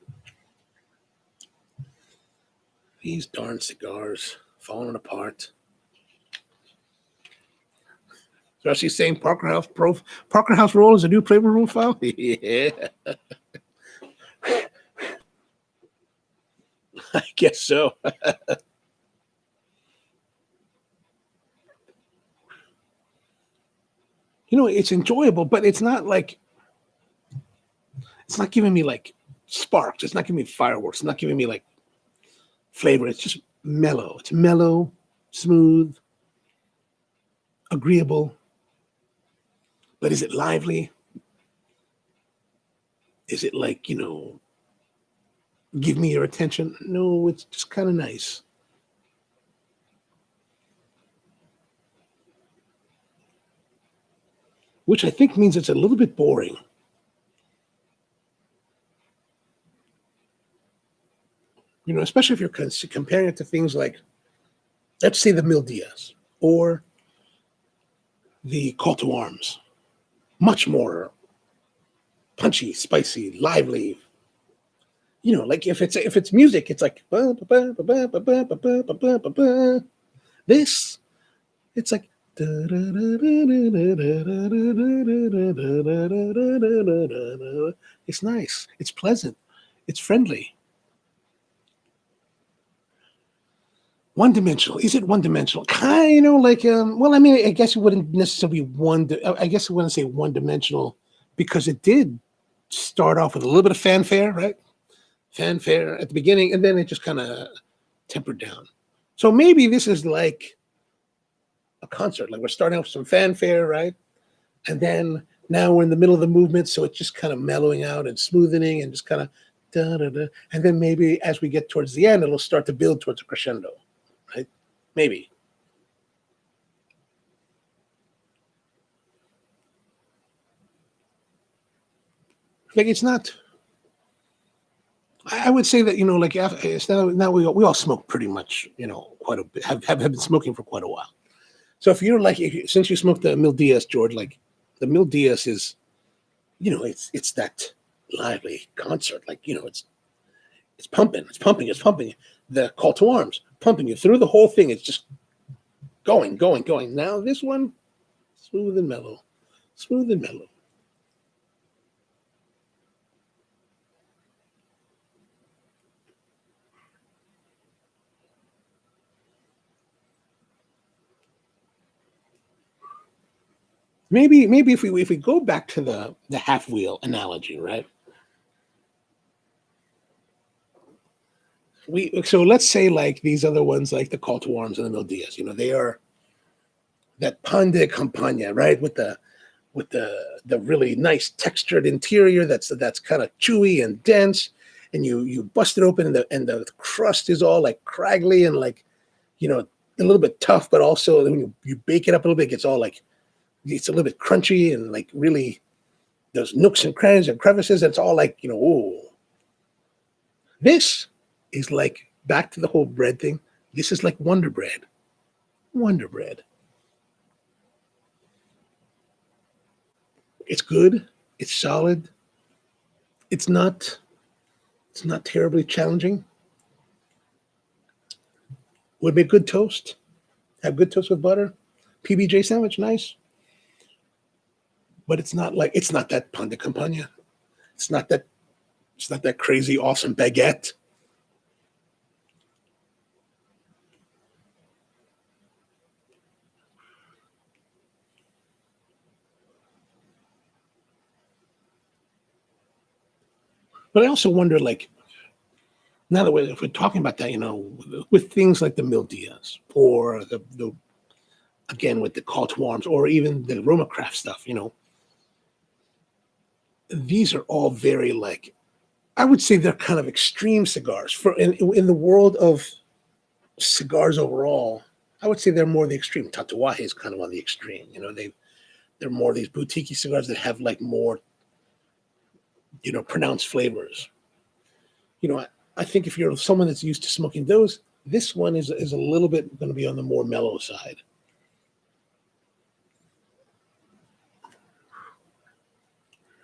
These darn cigars falling apart. So she's saying Parker House roll is a new flavor room file? Yeah. I guess so. It's enjoyable, but it's not giving me like sparks. It's not giving me fireworks. It's not giving me like flavor. It's just mellow. It's mellow, smooth, agreeable. But is it lively? Is it like, give me your attention? No, it's just kind of nice. Which I think means it's a little bit boring. Especially if you're comparing it to things like, let's say the Mil Diaz or the Call to Arms. Much more punchy, spicy, lively. Like if it's music, it's like this. It's like it's nice. It's pleasant. It's friendly. One-dimensional. Is it one-dimensional? Kind of like, well, I mean, I guess it wouldn't necessarily be I guess I wouldn't say one-dimensional because it did start off with a little bit of fanfare, right? Fanfare at the beginning, and then it just kind of tempered down. So maybe this is like a concert. Like we're starting off with some fanfare, right? And then now we're in the middle of the movement, so it's just kind of mellowing out and smoothening and just kind of da-da-da. And then maybe as we get towards the end, it'll start to build towards a crescendo. Right? Maybe. Like it's not. I would say that like it's now we all smoke pretty much quite a bit. Have been smoking for quite a while. So if you're like since you smoked the Mil Diaz, George, like the Mil Diaz is, it's that lively concert. Like it's pumping, it's pumping, it's pumping. The Call to Arms, pumping you through the whole thing. It's just going. Now this one, smooth and mellow. Maybe if we go back to the half wheel analogy, right? So let's say like these other ones, like the Call to Arms and the Mil Diaz, they are that pan de campaña, right? With the really nice textured interior that's kind of chewy and dense, and you bust it open and the crust is all like craggly and like a little bit tough, but also when you bake it up a little bit, it gets all like it's a little bit crunchy and like really those nooks and crannies and crevices. It's all like ooh, This is like back to the whole bread thing. This is like Wonder Bread. Wonder Bread. It's good. It's solid. It's not terribly challenging. Would make good toast. Have good toast with butter. PBJ sandwich, nice. But it's not that pan de campagna. It's not that crazy awesome baguette. But I also wonder, like, now that if we're talking about that, with things like the Mil Diaz or the again with the call to arms or even the Roma craft stuff, these are all very, like, I would say they're kind of extreme cigars. For in the world of cigars overall, I would say they're more the extreme. Tatuaje is kind of on the extreme. They're more these boutique cigars that have like more, pronounced flavors. I think if you're someone that's used to smoking those, this one is a little bit going to be on the more mellow side.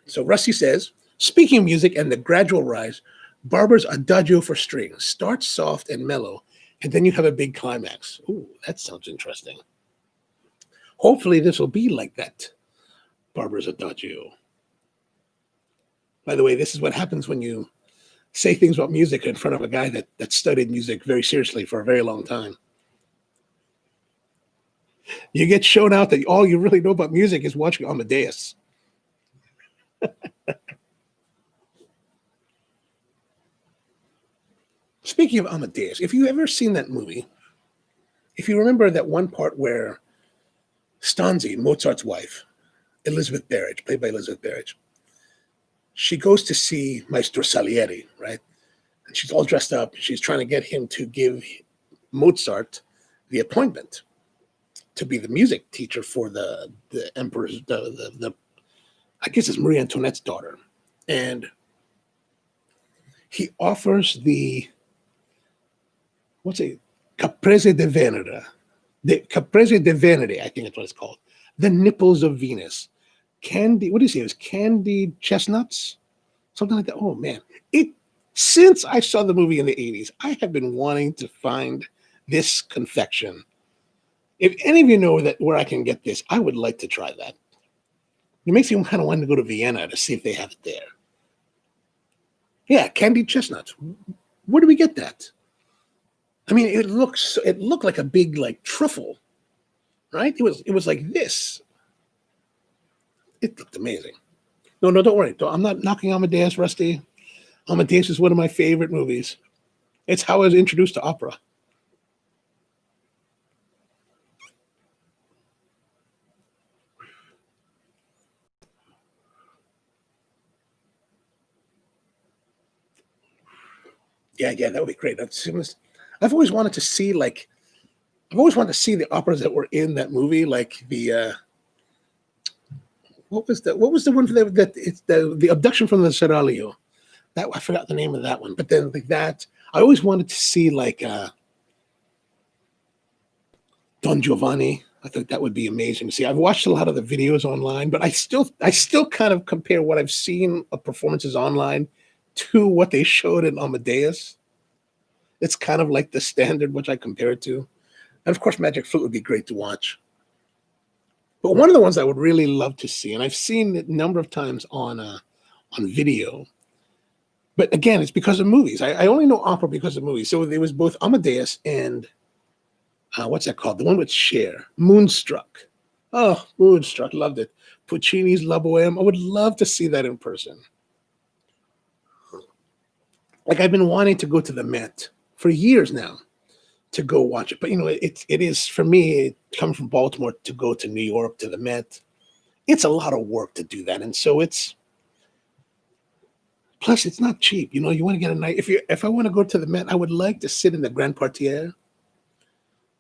So Rusty says, speaking of music and the gradual rise, Barber's Adagio for strings starts soft and mellow, and then you have a big climax. Ooh, that sounds interesting. Hopefully this will be like that, Barber's Adagio. By the way, this is what happens when you say things about music in front of a guy that studied music very seriously for a very long time. You get shown out that all you really know about music is watching Amadeus. Speaking of Amadeus, if you've ever seen that movie, if you remember that one part where Stanzi, Mozart's wife, Elizabeth Barrett, played by Elizabeth Barrett, she goes to see Maestro Salieri, right? And she's all dressed up. She's trying to get him to give Mozart the appointment to be the music teacher for the emperor's, the I guess it's Marie Antoinette's daughter. And he offers Caprese de Venere. The Caprese de Venere, I think that's what it's called. The nipples of Venus. Candy, what do you say? It was candied chestnuts? Something like that. Oh man. Since I saw the movie in the 80s, I have been wanting to find this confection. If any of you know where I can get this, I would like to try that. It makes me kind of want to go to Vienna to see if they have it there. Yeah, candied chestnuts. Where do we get that? I mean, it looked like a big like truffle, right? It was like this. It looked amazing. No, don't worry. I'm not knocking Amadeus, Rusty. Amadeus is one of my favorite movies. It's how I was introduced to opera. Yeah, that would be great. I've always wanted to see the operas that were in that movie, like the what was the one for the abduction from the Seraglio. That I forgot the name of that one, but then like that, I always wanted to see like Don Giovanni. I think that would be amazing to see. I've watched a lot of the videos online, but I still kind of compare what I've seen of performances online to what they showed in Amadeus. It's kind of like the standard which I compare it to. And of course, Magic Flute would be great to watch. But one of the ones I would really love to see, and I've seen it a number of times on video, but again, it's because of movies. I only know opera because of movies. So there was both Amadeus and what's that called? The one with Cher, Moonstruck. Oh, Moonstruck, loved it. Puccini's La Boheme. I would love to see that in person. Like I've been wanting to go to the Met for years now to go watch it. But it is for me, coming from Baltimore to go to New York to the Met, it's a lot of work to do that. And so plus it's not cheap. You want to get a night. If I want to go to the Met, I would like to sit in the Grand Parterre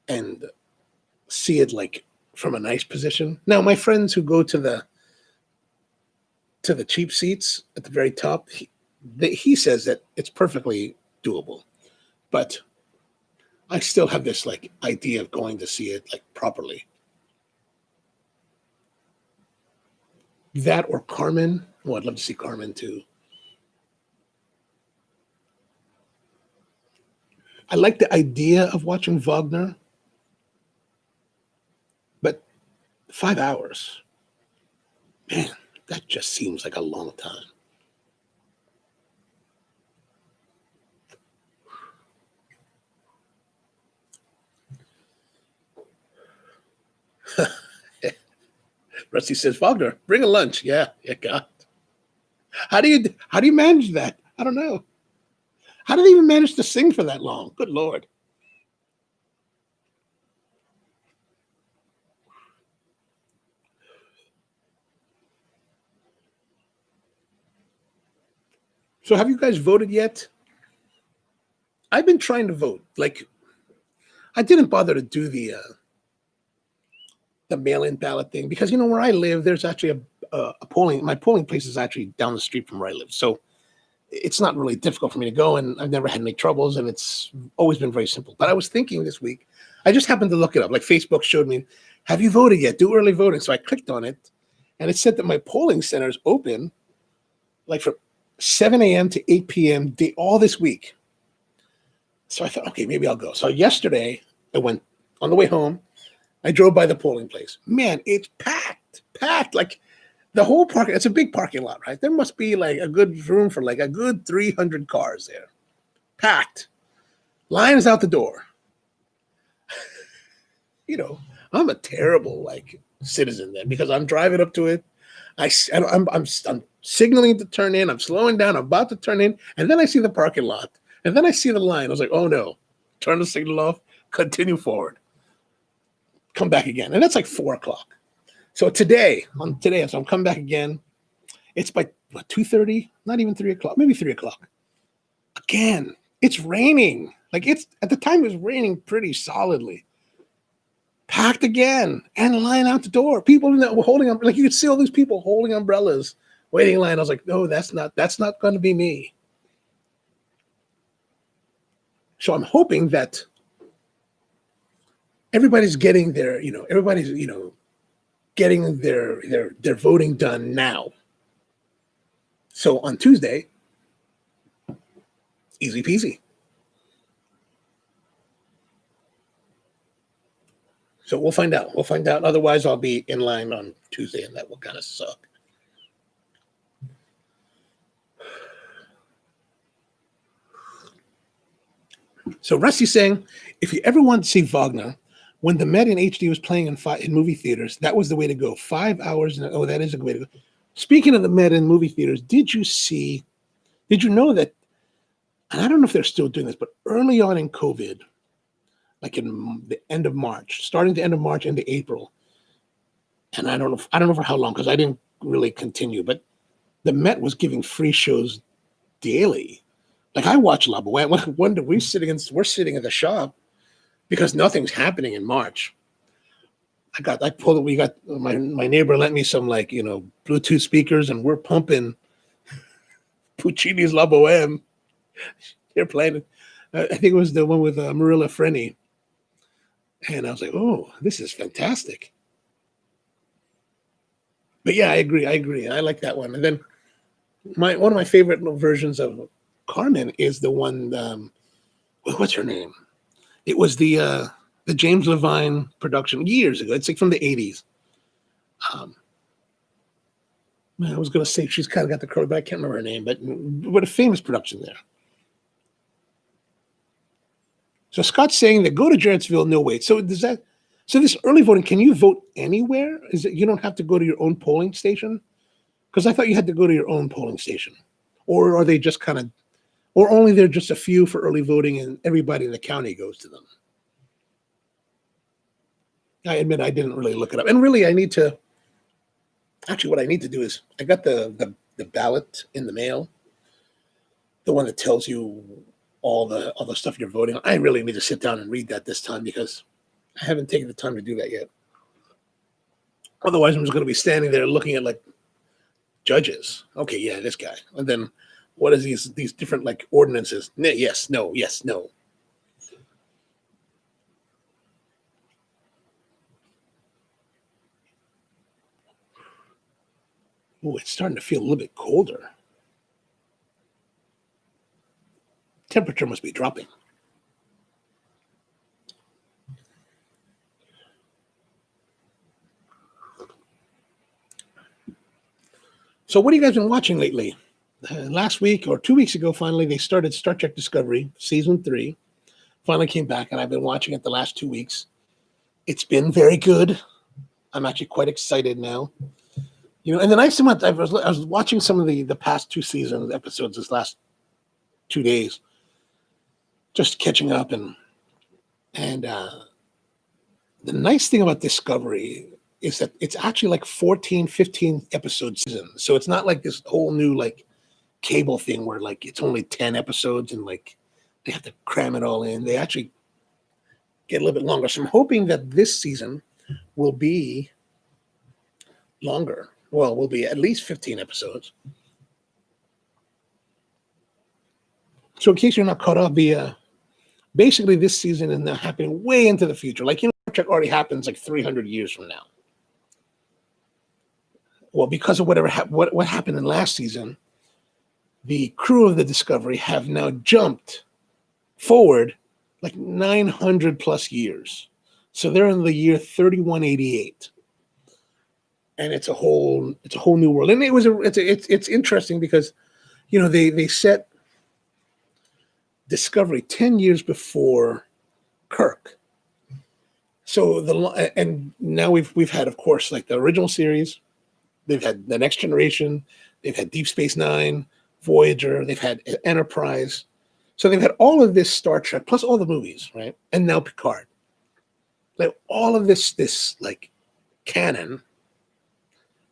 and see it like from a nice position. Now, my friends who go to the cheap seats at the very top, he says that it's perfectly doable. But I still have this like idea of going to see it like properly. That or Carmen. Oh, I'd love to see Carmen too. I like the idea of watching Wagner, but 5 hours, man, that just seems like a long time. Rusty says, Wagner, bring a lunch. Yeah, God. How do you manage that? I don't know. How do they even manage to sing for that long? Good Lord. So have you guys voted yet? I've been trying to vote. Like, I didn't bother to do the mail-in ballot thing because where I live, there's actually a polling. My polling place is actually down the street from where I live, so it's not really difficult for me to go, and I've never had any troubles, and it's always been very simple. But I was thinking this week, I just happened to look it up. Like Facebook showed me, have you voted yet? Do early voting. So I clicked on it, and it said that my polling center is open, like from 7 a.m. to 8 p.m. all this week. So I thought, okay, maybe I'll go. So yesterday, I went on the way home. I drove by the polling place. Man, it's packed. Like the whole parking. It's a big parking lot, right? There must be like a good room for like a good 300 cars there. Packed. Lines out the door. I'm a terrible like citizen then because I'm driving up to it. I'm signaling to turn in. I'm slowing down. I'm about to turn in, and then I see the parking lot, and then I see the line. I was like, oh no! Turn the signal off. Continue forward. Come back again, and that's like 4:00. So today, so I'm coming back again. It's by 2:30, not even 3:00, maybe 3:00. Again, it's raining. Like at the time it was raining pretty solidly. Packed again, and line out the door. People were holding like you could see all these people holding umbrellas, waiting in line. I was like, no, that's not going to be me. So I'm hoping that everybody's getting their, getting their voting done now. So on Tuesday, easy peasy. So we'll find out. Otherwise, I'll be in line on Tuesday, and that will kind of suck. So Rusty's saying, if you ever want to see Wagner, when the Met in HD was playing in movie theaters, that was the way to go. 5 hours. Oh, that is a good way to go. Speaking of the Met in movie theaters, did you know that, and I don't know if they're still doing this, but early on in COVID, like in the end of March, starting to end of March into April, and I don't know for how long because I didn't really continue, but the Met was giving free shows daily. Like I watch La Boheme. One day we're sitting in the shop because nothing's happening in March. We got my neighbor lent me some like Bluetooth speakers, and we're pumping Puccini's La Boheme. They're playing it. I think it was the one with Marilla Freni. And I was like, oh, this is fantastic. But yeah, I agree. I like that one. And then one of my favorite versions of Carmen is the one, what's her name? It was the James Levine production years ago. It's like from the 80s. I was going to say she's kind of got the curly, but I can't remember her name. But a famous production there. So Scott's saying that go to Jarrettsville, no wait. So this early voting, can you vote anywhere? Is it you don't have to go to your own polling station? Because I thought you had to go to your own polling station. Or are they just kind of, or only there are just a few for early voting and everybody in the county goes to them? I admit I didn't really look it up. And really what I need to do is I got the ballot in the mail, the one that tells you all the stuff you're voting on. I really need to sit down and read that this time because I haven't taken the time to do that yet. Otherwise, I'm just going to be standing there looking at like judges. Okay, yeah, this guy. And then What is these different like ordinances? Yes, no, yes, no. Oh, it's starting to feel a little bit colder. Temperature must be dropping. So what have you guys been watching lately? Last week or 2 weeks ago, finally, they started Star Trek Discovery, season 3. Finally came back, and I've been watching it the last 2 weeks. It's been very good. I'm actually quite excited now. You know, and the nice thing about I was watching some of the past 2 seasons episodes this last 2 days, just catching up, and the nice thing about Discovery is that it's actually like 14, 15 episode season. So it's not like this whole new like cable thing where like it's only 10 episodes and like they have to cram it all in. They actually get a little bit longer. So I'm hoping that this season will be longer. Well, will be at least 15 episodes. So in case you're not caught up, basically this season is now happening way into the future. Like, you know, Trek already happens like 300 years from now. Well, because of what happened in last season, the crew of the Discovery have now jumped forward like 900 plus years. So they're in the year 3188. And it's a whole new world. And it's interesting because, you know, they set Discovery 10 years before Kirk. So and now we've had, of course, like the original series. They've had The Next Generation. They've had Deep Space Nine, Voyager. They've had Enterprise. So they've had all of this Star Trek plus all the movies, right? And now Picard. Like all of this like canon.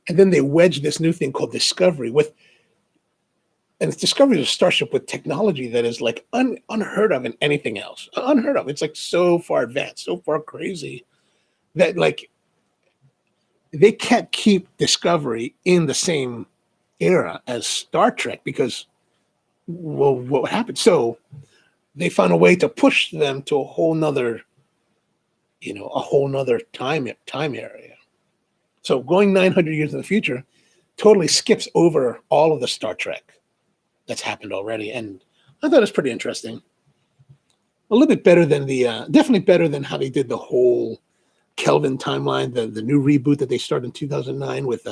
And then they wedge this new thing called Discovery and Discovery is a starship with technology that is like unheard of in anything else. Unheard of. It's like so far advanced, so far crazy that like they can't keep Discovery in the same era as Star Trek because, well, what happened? So they found a way to push them to a whole nother time area. So going 900 years in the future totally skips over all of the Star Trek that's happened already. And I thought it was pretty interesting. A little bit better than definitely better than how they did the whole Kelvin timeline, the new reboot that they started in 2009 with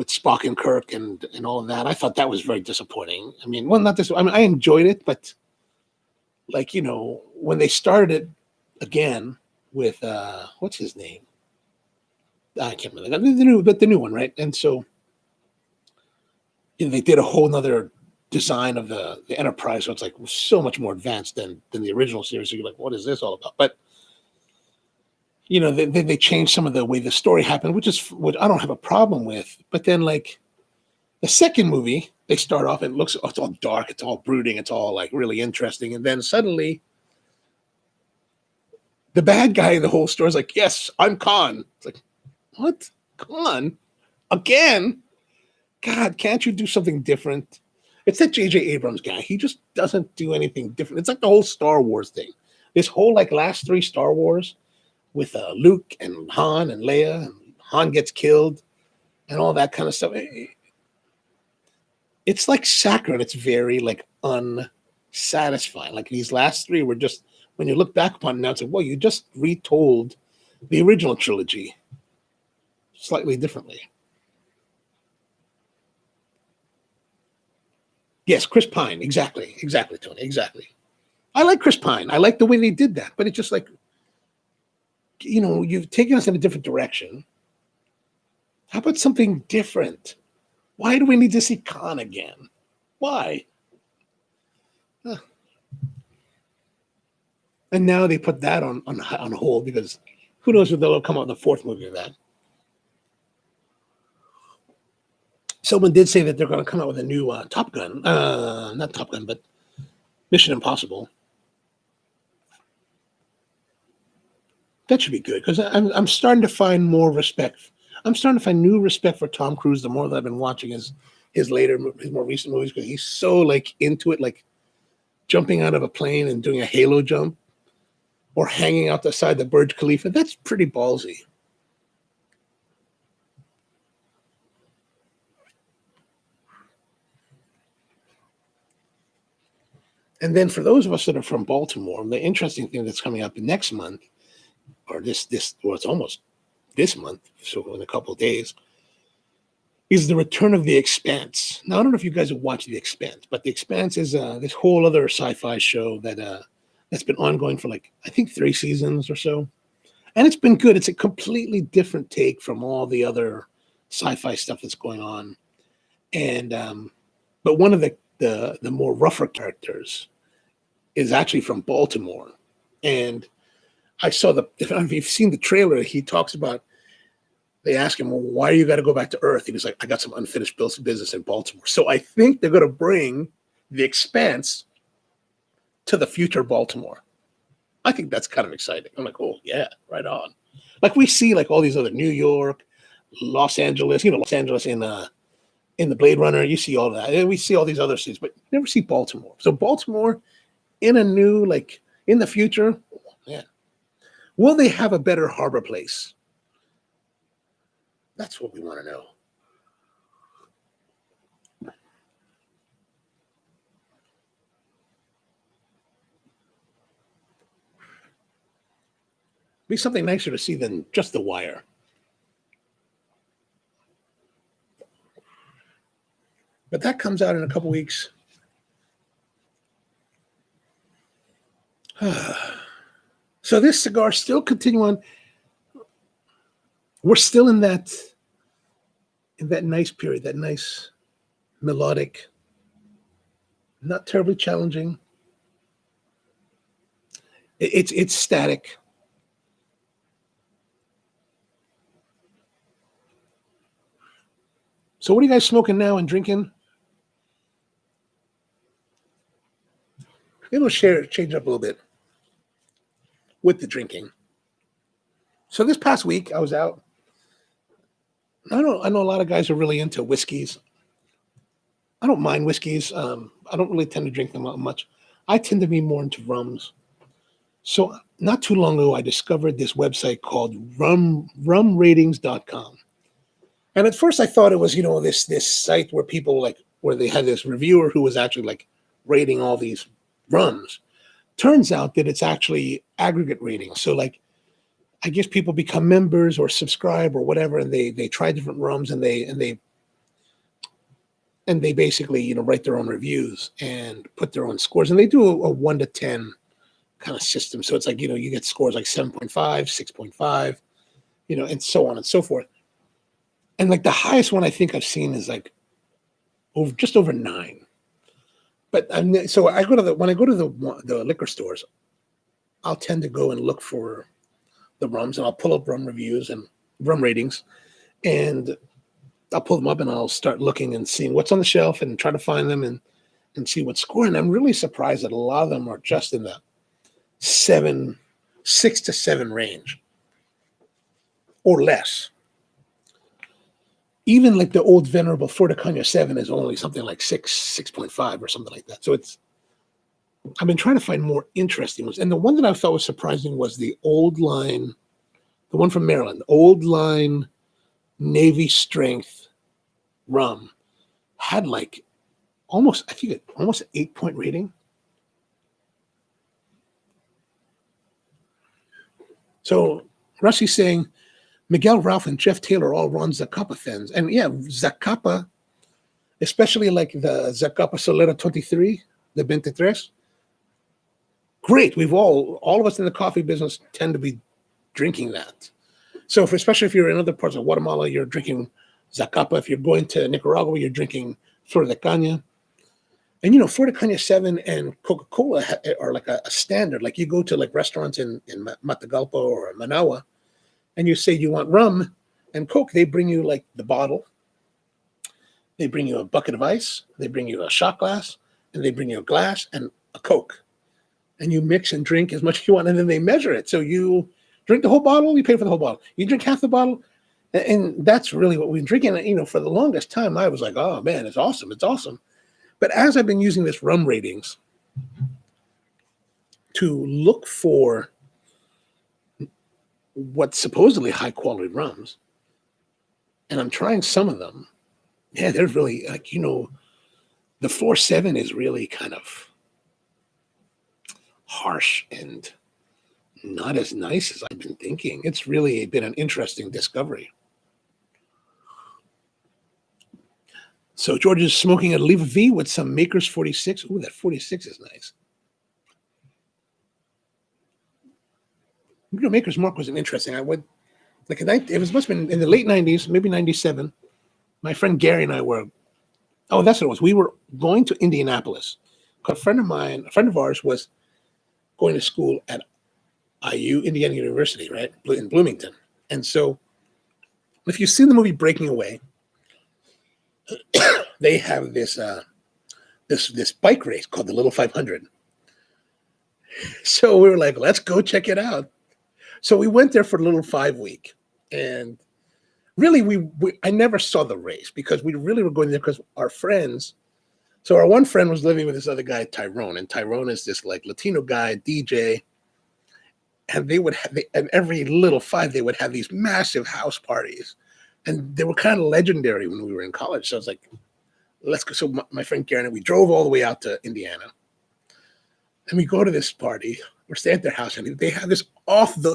Spock and Kirk and all of that. I thought that was very disappointing. I mean, well, not this. I mean, I enjoyed it, but like, you know, when they started it again with what's his name? I can't remember the new one, right? And so, you know, they did a whole nother design of the Enterprise, so it's like so much more advanced than the original series. So you're like, what is this all about? But you know, they changed some of the way the story happened, which is what I don't have a problem with. But then, like the second movie, they start off and it's all dark, it's all brooding, it's all like really interesting, and then suddenly the bad guy in the whole story is like, "Yes, I'm Khan." It's like, what? Khan again? God, can't you do something different? It's that J.J. Abrams guy. He just doesn't do anything different. It's like the whole Star Wars thing. This whole like last 3 Star Wars with Luke and Han and Leia, and Han gets killed and all that kind of stuff. It's like saccharine. It's very like unsatisfying. Like these last 3 were just, when you look back upon it now, it's like, well, you just retold the original trilogy slightly differently. Yes, Chris Pine. Exactly, Tony. Exactly. I like Chris Pine. I like the way they did that, but it's just like, you know, you've taken us in a different direction. How about something different? Why do we need to see Khan again? Why? Huh. And now they put that on hold because who knows if they'll come out in the 4th movie of that. Someone did say that they're going to come out with a new Top Gun. Not Top Gun, but Mission Impossible. That should be good because I'm starting to find more respect. I'm starting to find new respect for Tom Cruise the more that I've been watching his his more recent movies, because he's so like into it, like jumping out of a plane and doing a halo jump or hanging out the side of the Burj Khalifa. That's pretty ballsy. And then for those of us that are from Baltimore, the interesting thing that's coming up next month, or it's almost this month, so in a couple of days, is the return of The Expanse. Now, I don't know if you guys have watched The Expanse, but The Expanse is this whole other sci-fi show that's been ongoing for like, I think 3 seasons or so. And it's been good. It's a completely different take from all the other sci-fi stuff that's going on. And but one of the more rougher characters is actually from Baltimore. And I saw if you've seen the trailer, he talks about, they ask him, well, why you got to go back to Earth? He was like, I got some unfinished business in Baltimore. So I think they're going to bring The Expanse to the future Baltimore. I think that's kind of exciting. I'm like, oh, yeah, right on. Like we see like all these other New York, Los Angeles, Los Angeles in the Blade Runner, you see all that. And we see all these other cities, but you never see Baltimore. So Baltimore in a new, like in the future, man, will they have a better harbor place? That's what we want to know. Be something nicer to see than just The Wire. But that comes out in a couple weeks. So this cigar still continue on. We're still in that nice period, that nice melodic, not terribly challenging. It's static. So what are you guys smoking now and drinking? Maybe we'll change up a little bit with the drinking. So this past week I was out. I know a lot of guys are really into whiskeys. I don't mind whiskeys. I don't really tend to drink them much. I tend to be more into rums. So not too long ago, I discovered this website called rumratings.com. And at first I thought it was, this site where where they had this reviewer who was actually like rating all these rums. Turns out that it's actually aggregate rating. So like, I guess people become members or subscribe or whatever, and they try different rums and they basically, write their own reviews and put their own scores. And they do a 1 to 10 kind of system. So it's like, you get scores like 7.5, 6.5, and so on and so forth. And like the highest one I think I've seen is like just over 9. But so when I go to the liquor stores, I'll tend to go and look for the rums, and I'll pull up rum reviews and rum ratings, and I'll pull them up and I'll start looking and seeing what's on the shelf and try to find them and see what's scoring. I'm really surprised that a lot of them are just in the 6 to 7 range or less. Even like the old venerable Fortecania 7 is only something like 6.5 or something like that. So I've been trying to find more interesting ones. And the one that I thought was surprising was the old line, the one from Maryland, old line Navy strength rum, had like almost an 8-point rating. So Rusty's saying Miguel Ralph and Jeff Taylor all run Zacapa fans. And yeah, Zacapa, especially like the Zacapa Solera 23, the 23. Great. All of us in the coffee business tend to be drinking that. So especially if you're in other parts of Guatemala, you're drinking Zacapa. If you're going to Nicaragua, you're drinking Flor de Caña. And, Flor de Caña 7 and Coca-Cola are like a standard. Like you go to like restaurants in Matagalpa or Managua, and you say you want rum and Coke, they bring you like the bottle. They bring you a bucket of ice. They bring you a shot glass, and they bring you a glass and a Coke. And you mix and drink as much as you want, and then they measure it. So you drink the whole bottle, you pay for the whole bottle. You drink half the bottle, And that's really what we've been drinking. You know, for the longest time, I was like, oh man, it's awesome. It's awesome. But as I've been using this rum ratings to look for what's supposedly high quality rums, and I'm trying some of them, yeah, they're really like, you know, the 4.7 is really kind of harsh and not as nice as I've been thinking. It's really been an interesting discovery. So George is smoking a Leva V with some Maker's 46. Ooh, that 46 is nice. You know, Maker's Mark was an interesting. I went like it was must have been in the late 90s, maybe 97. My friend Gary and I were, oh, that's what it was. We were going to Indianapolis. A friend of ours was going to school at IU, Indiana University, right, in Bloomington. And so if you've seen the movie Breaking Away, they have this this bike race called the Little 500. So we were like, let's go check it out. So we went there for the Little 5 week, and really I never saw the race because we really were going there because our friends. So our one friend was living with this other guy, Tyrone, and Tyrone is this like Latino guy, DJ, and they would have and every Little 5 they would have these massive house parties, and they were kind of legendary when we were in college. So I was like, let's go. So my friend Karen and we drove all the way out to Indiana, and we go to this party. We're staying at their house, and they have this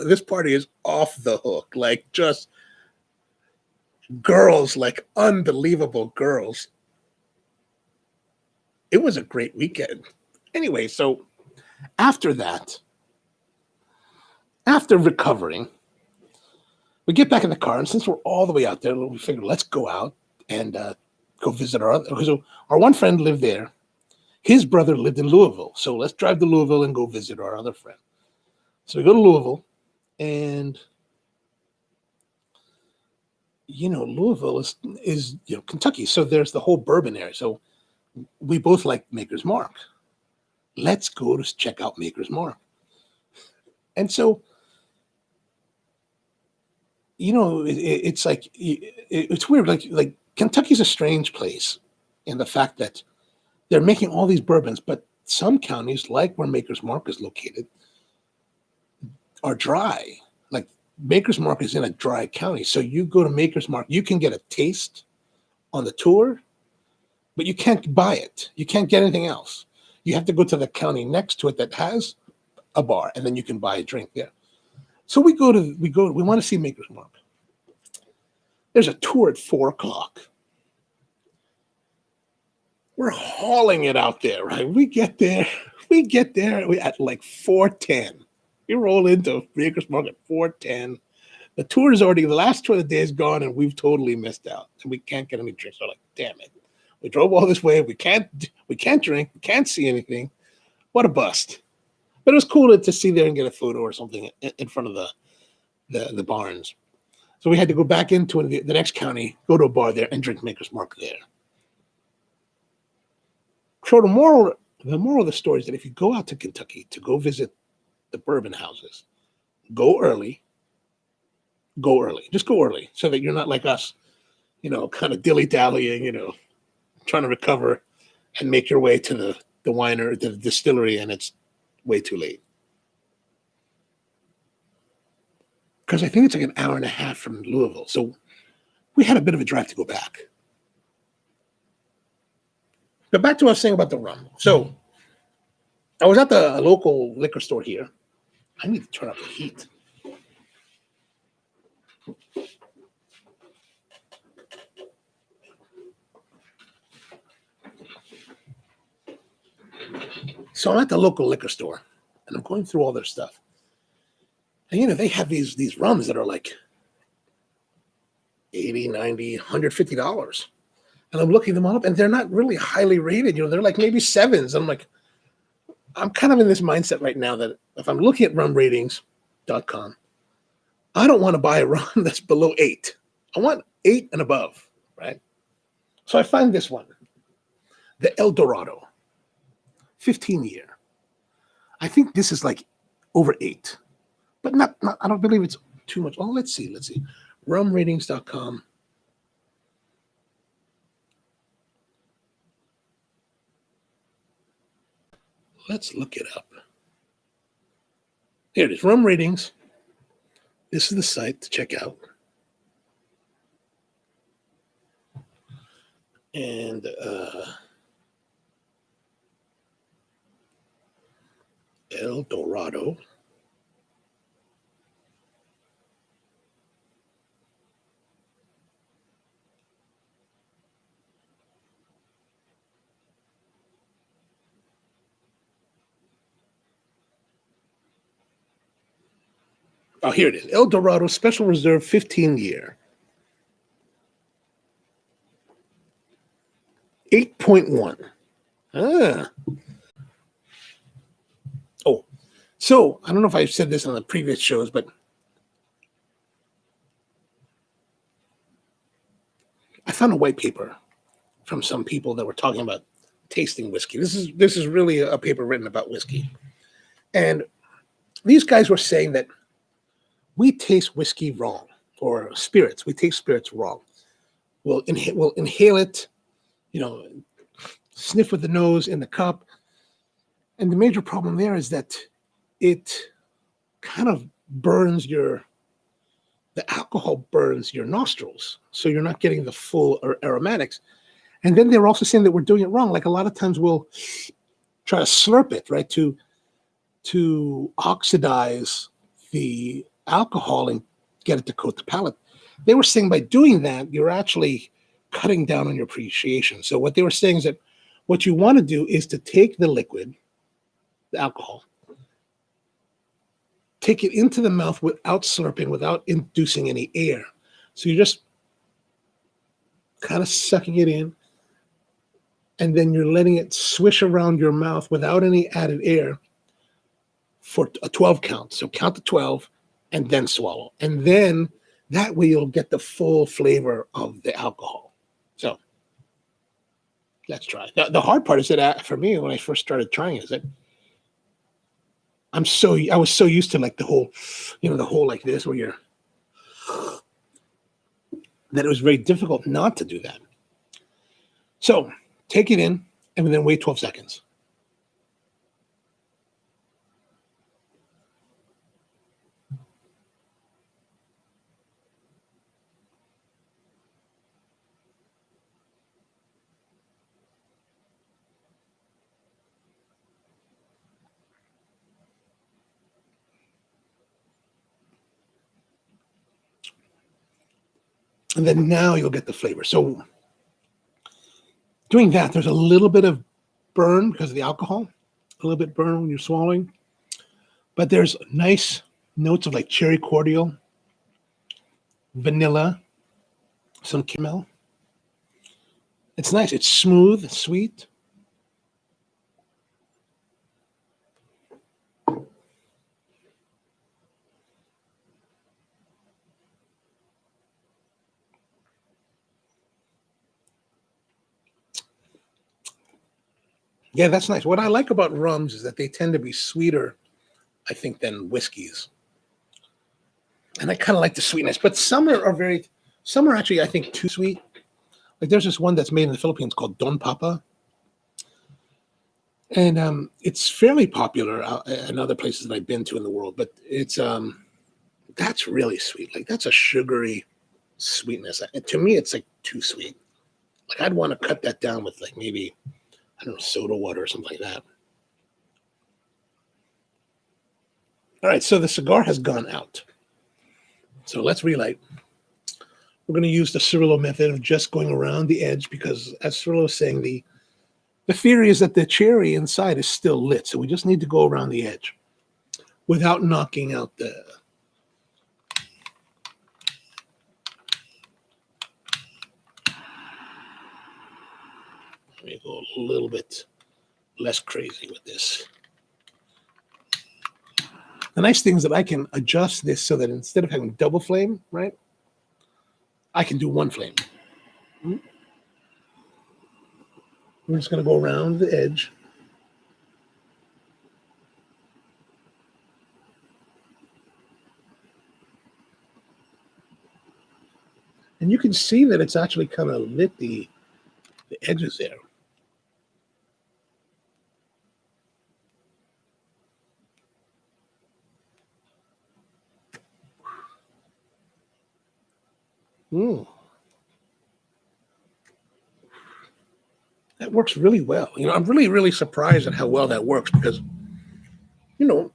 this party is off the hook, like just girls, like unbelievable girls. It was a great weekend. Anyway, so after that, after recovering, we get back in the car, and since we're all the way out there, we figured let's go out and go visit our other. So our one friend lived there. His brother lived in Louisville, so let's drive to Louisville and go visit our other friend. So we go to Louisville, and you know, Louisville is you know Kentucky, so there's the whole bourbon area. So we both like Maker's Mark. Let's go to check out Maker's Mark. And so, you know, it's like it's weird. Like Kentucky's a strange place in the fact that they're making all these bourbons, but some counties, like where Maker's Mark is located, are dry. Like Maker's Mark is in a dry county. So you go to Maker's Mark, you can get a taste on the tour, but you can't buy it. You can't get anything else. You have to go to the county next to it that has a bar, and then you can buy a drink there. So we want to see Maker's Mark. There's a tour at 4:00. We're hauling it out there, right? We get there at like 4:10. We roll into Maker's Mark at 4:10. The tour is already, the last tour of the day is gone, and we've totally missed out, and we can't get any drinks. We're like, damn it. We drove all this way. We can't drink. We can't see anything. What a bust. But it was cool to see there and get a photo or something in front of the barns. So we had to go back into the next county, go to a bar there, and drink Maker's Mark there. So the moral of the story is that if you go out to Kentucky to go visit the bourbon houses, go early. Go early. Just go early so that you're not like us, you know, kind of dilly-dallying, you know, trying to recover and make your way to the winery, the distillery, and it's way too late. Because I think it's like an hour and a half from Louisville. So we had a bit of a drive to go back. But back to what I was saying about the rum. So I was at the local liquor store here. I need to turn up the heat. So I'm at the local liquor store, and I'm going through all their stuff. And, you know, they have these rums that are like $80, $90, $150. And I'm looking them up, and they're not really highly rated. You know, they're like maybe 7s. I'm like, I'm kind of in this mindset right now that if I'm looking at rumratings.com, I don't want to buy a rum that's below 8. I want 8 and above, right? So I find this one, the El Dorado, 15-year. I think this is like over 8, but not. I don't believe it's too much. Oh, let's see. Rumratings.com. Let's look it up. Here it is, Rum Ratings. This is the site to check out. And El Dorado. Oh, here it is. El Dorado Special Reserve 15-year. 8.1. Ah. Oh, so I don't know if I've said this on the previous shows, but I found a white paper from some people that were talking about tasting whiskey. This is really a paper written about whiskey. And these guys were saying that we taste whiskey wrong, or spirits. We taste spirits wrong. We'll inhale it, sniff with the nose in the cup. And the major problem there is that it kind of the alcohol burns your nostrils. So you're not getting the full aromatics. And then they're also saying that we're doing it wrong. Like a lot of times we'll try to slurp it, right, to oxidize the alcohol and get it to coat the palate. They were saying by doing that, you're actually cutting down on your appreciation. So what they were saying is that what you want to do is to take the liquid, the alcohol, take it into the mouth without slurping, without inducing any air. So you're just kind of sucking it in, and then you're letting it swish around your mouth without any added air for a 12 count. So count to 12 and then swallow. And then that way you'll get the full flavor of the alcohol. So let's try. The hard part is that for me, when I first started trying it, is that I was so used to like the whole like this where that it was very difficult not to do that. So take it in and then wait 12 seconds. And then now you'll get the flavor. So doing that, there's a little bit of burn because of the alcohol, a little bit burn when you're swallowing. But there's nice notes of like cherry cordial, vanilla, some caramel. It's nice. It's smooth, sweet. Yeah, that's nice. What I like about rums is that they tend to be sweeter, I think, than whiskeys. And I kind of like the sweetness, but some are actually, I think, too sweet. Like there's this one that's made in the Philippines called Don Papa. And it's fairly popular in other places that I've been to in the world, but it's that's really sweet. Like that's a sugary sweetness. To me, it's like too sweet. Like I'd want to cut that down with like maybe, I don't know, soda water or something like that. All right, so the cigar has gone out. So let's relight. We're going to use the Cirillo method of just going around the edge because, as Cirillo is saying, the theory is that the cherry inside is still lit. So we just need to go around the edge without knocking out the... Let me go a little bit less crazy with this. The nice thing is that I can adjust this so that instead of having double flame, right, I can do one flame. We're just going to go around the edge. And you can see that it's actually kind of lit the edges there. Mm. That works really well. I'm really, really surprised at how well that works because, you know,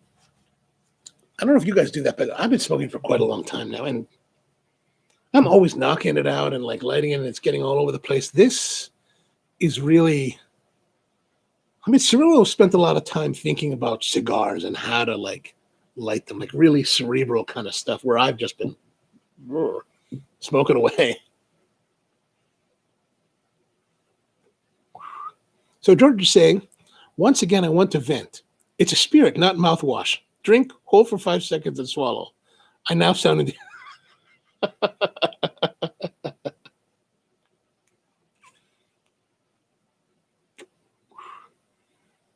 I don't know if you guys do that, but I've been smoking for quite a long time now, and I'm always knocking it out and like lighting it, and it's getting all over the place. This is really, I mean, Cirillo spent a lot of time thinking about cigars and how to like light them, like really cerebral kind of stuff, where I've just been smoking away. So George is saying, once again, I want to vent. It's a spirit, not mouthwash. Drink, hold for 5 seconds, and swallow. I now sounded.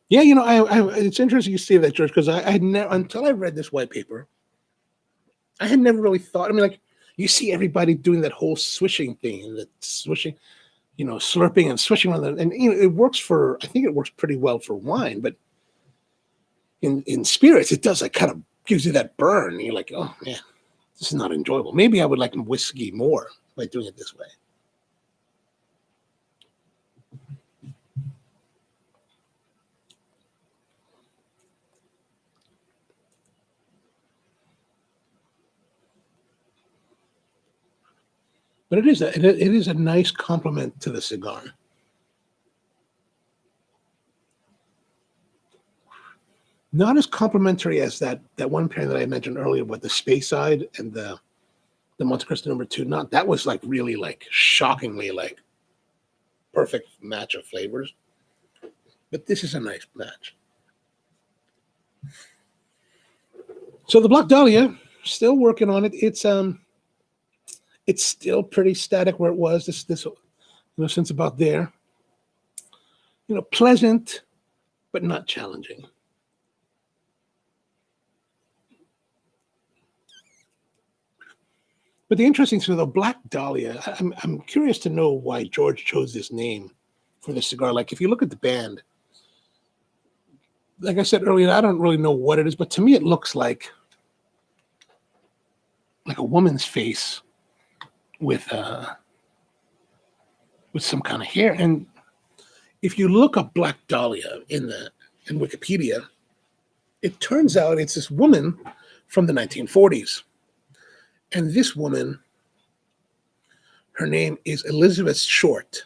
Yeah, it's interesting you say that, George, because I had never, until I read this white paper, I had never really thought. I mean, like, you see everybody doing that whole swishing thing, and that swishing, slurping and swishing on the, and it works for. I think it works pretty well for wine, but in spirits, it does like kind of gives you that burn. And you're like, oh man, this is not enjoyable. Maybe I would like whiskey more by doing it this way. But it is a nice compliment to the cigar. Not as complimentary as that one pair that I mentioned earlier with the Space Side and the Monte Cristo #2. Not that was like really like shockingly like perfect match of flavors. But this is a nice match. So the Black Dahlia, still working on it. It's still pretty static where it was. This since about there. Pleasant, but not challenging. But the interesting thing, the Black Dahlia, I'm curious to know why George chose this name for the cigar. Like, if you look at the band, like I said earlier, I don't really know what it is, but to me, it looks like a woman's face with some kind of hair. And if you look up Black Dahlia in Wikipedia, it turns out it's this woman from the 1940s. And this woman, her name is Elizabeth Short.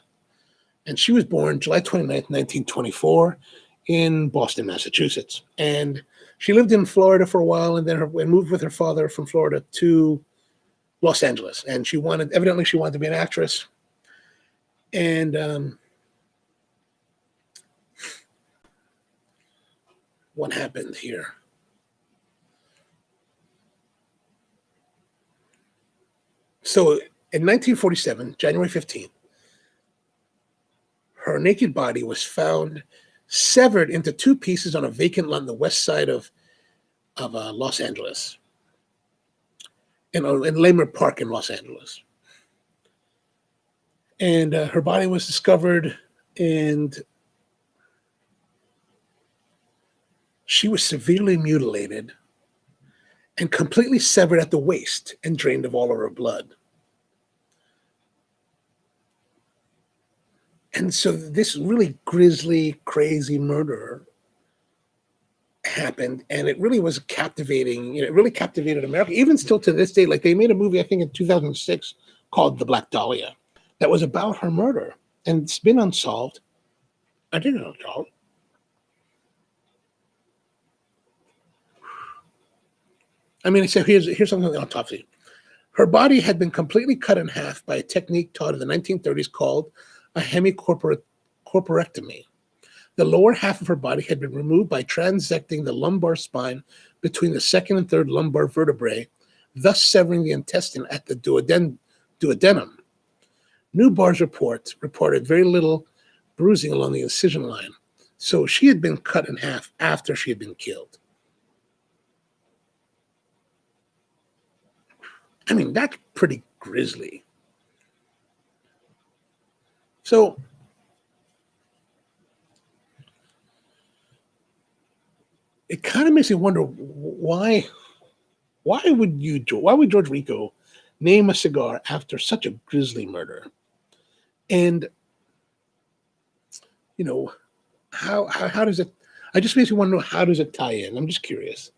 And she was born July 29th, 1924 in Boston, Massachusetts. And she lived in Florida for a while and then moved with her father from Florida to Los Angeles. And evidently she wanted to be an actress. And what happened here? So in 1947, January 15th, her naked body was found severed into 2 pieces on a vacant lot on the west side of Los Angeles, in Lamert Park in Los Angeles. And her body was discovered, and she was severely mutilated and completely severed at the waist and drained of all of her blood. And so this really grisly, crazy murder happened, and it really was captivating. It really captivated America, even still to this day. Like, they made a movie, I think in 2006, called The Black Dahlia, that was about her murder, and it's been unsolved. I didn't know unsolved. I mean, so here's something on the autopsy. Her body had been completely cut in half by a technique taught in the 1930s called a hemicorporectomy. The lower half of her body had been removed by transecting the lumbar spine between the second and third lumbar vertebrae, thus severing the intestine at the duodenum. New Bar's reported very little bruising along the incision line, so she had been cut in half after she had been killed. I mean, that's pretty grisly. So it kind of makes me wonder why would George Rico name a cigar after such a grisly murder? And you know, how does it? I just makes me want to know, how does it tie in? I'm just curious.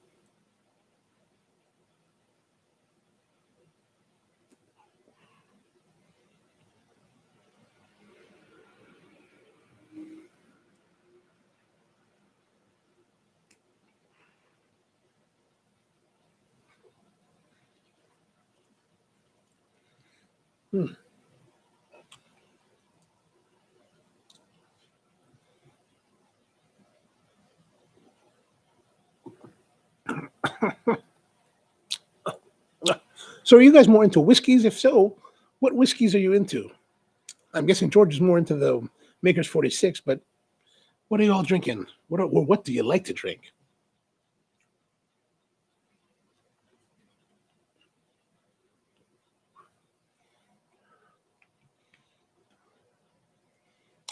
Hmm. So, are you guys more into whiskeys? If so, what whiskeys are you into? I'm guessing George is more into the Maker's 46, but what are you all drinking? What do you like to drink?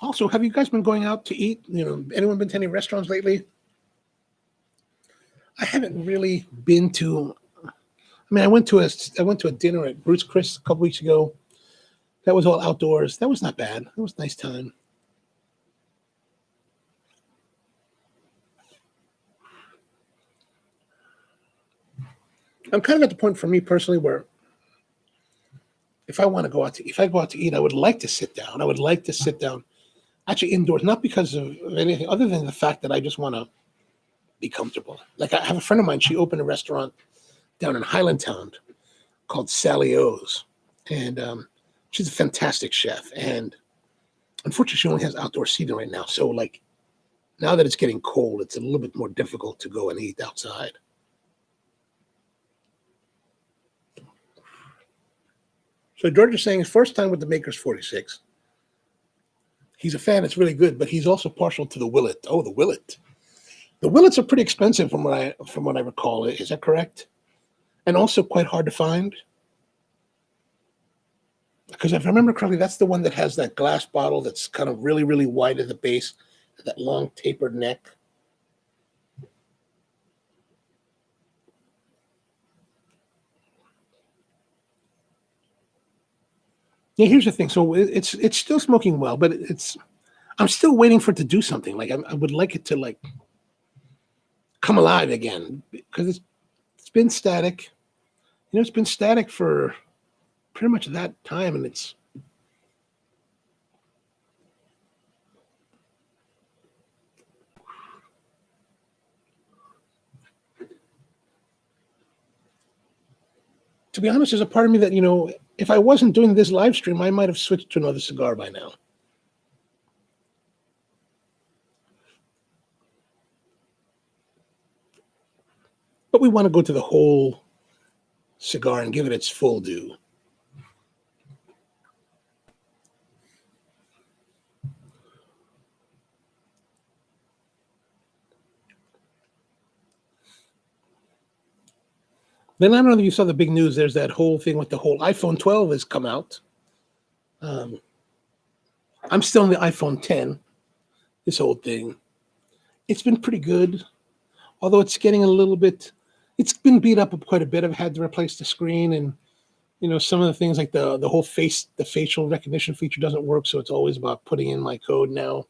Also, have you guys been going out to eat? Anyone been to any restaurants lately? I haven't really been to. I mean, I went to a dinner at Bruce Chris a couple weeks ago. That was all outdoors. That was not bad. It was a nice time. I'm kind of at the point for me personally where if I go out to eat, I would like to sit down. I would like to sit down actually indoors, not because of anything other than the fact that I just want to be comfortable. Like I have a friend of mine, she opened a restaurant down in Highlandtown called Sally O's. And she's a fantastic chef. And unfortunately, she only has outdoor seating right now. So, like, now that it's getting cold, it's a little bit more difficult to go and eat outside. So, George is saying his first time with the Maker's 46. He's a fan. It's really good, but he's also partial to the Willet. Oh, the Willet. The Willets are pretty expensive from what I recall. Is that correct? And also quite hard to find. Because if I remember correctly, that's the one that has that glass bottle that's kind of really, really wide at the base, that long tapered neck. Yeah, here's the thing. So it's still smoking well, but I'm still waiting for it to do something. Like I would like it to like come alive again because it's been static. It's been static for pretty much that time, and it's to be honest, there's a part of me that if I wasn't doing this live stream, I might have switched to another cigar by now. But we want to go to the whole cigar and give it its full due. Then I don't know if you saw the big news. There's that whole thing with the whole iPhone 12 has come out. Um, I'm still on the iPhone 10. This whole thing, it's been pretty good, although it's getting a little bit. It's been beat up quite a bit. I've had to replace the screen, and some of the things like the whole the facial recognition feature doesn't work. So it's always about putting in my code now.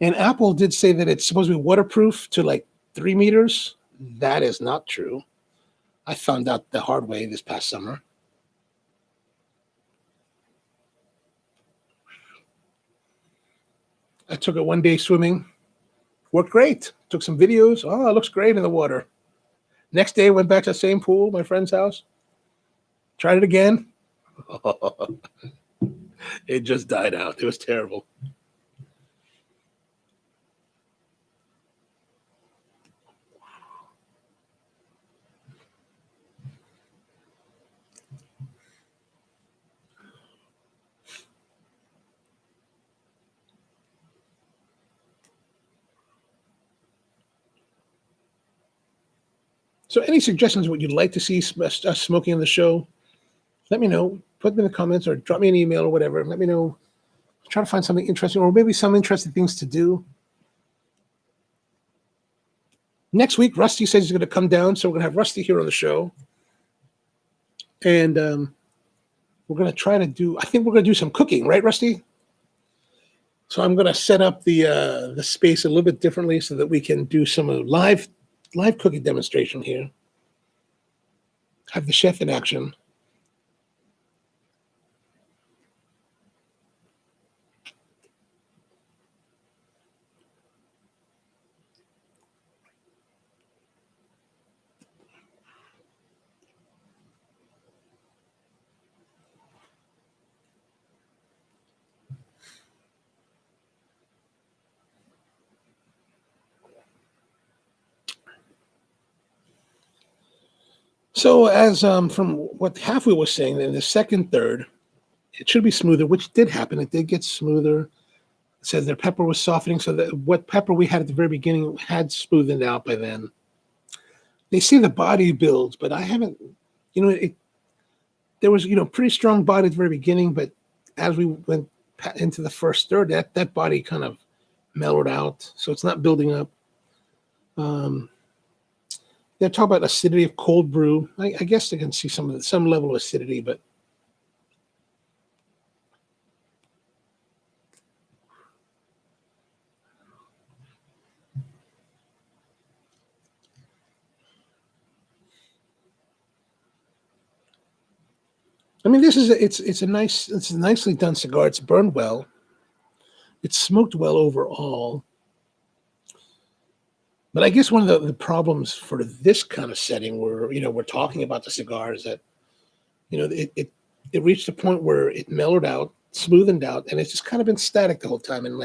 And Apple did say that it's supposed to be waterproof to like 3 meters. That is not true. I found out the hard way this past summer. I took it one day swimming. Worked great. Took some videos. Oh, it looks great in the water. Next day, went back to the same pool, my friend's house. Tried it again. It just died out. It was terrible. So, any suggestions what you'd like to see us smoking on the show? Let me know. Put them in the comments or drop me an email or whatever. Let me know Try to find something interesting, or maybe some interesting things to do. Next week, Rusty says he's going to come down, so we're going to have Rusty here on the show. And we're going to try to do, I think we're going to do some cooking, right, Rusty? So I'm going to set up the space a little bit differently so that we can do some live cooking demonstration here. Have the chef in action. So as from what Halfway was saying, in the second third, it should be smoother, which did happen. It did get smoother. It says their pepper was softening, so that what pepper we had at the very beginning had smoothened out by then. They see the body builds, but I haven't, there was, pretty strong body at the very beginning, but as we went into the first third, that body kind of mellowed out, so it's not building up. They're talking about acidity of cold brew. I guess they can see some level of acidity, but I mean, it's a nicely done cigar. It's burned well. It's smoked well overall. But I guess one of the problems for this kind of setting where, we're talking about the cigar is that, it reached a point where it mellowed out, smoothened out, and it's just kind of been static the whole time. And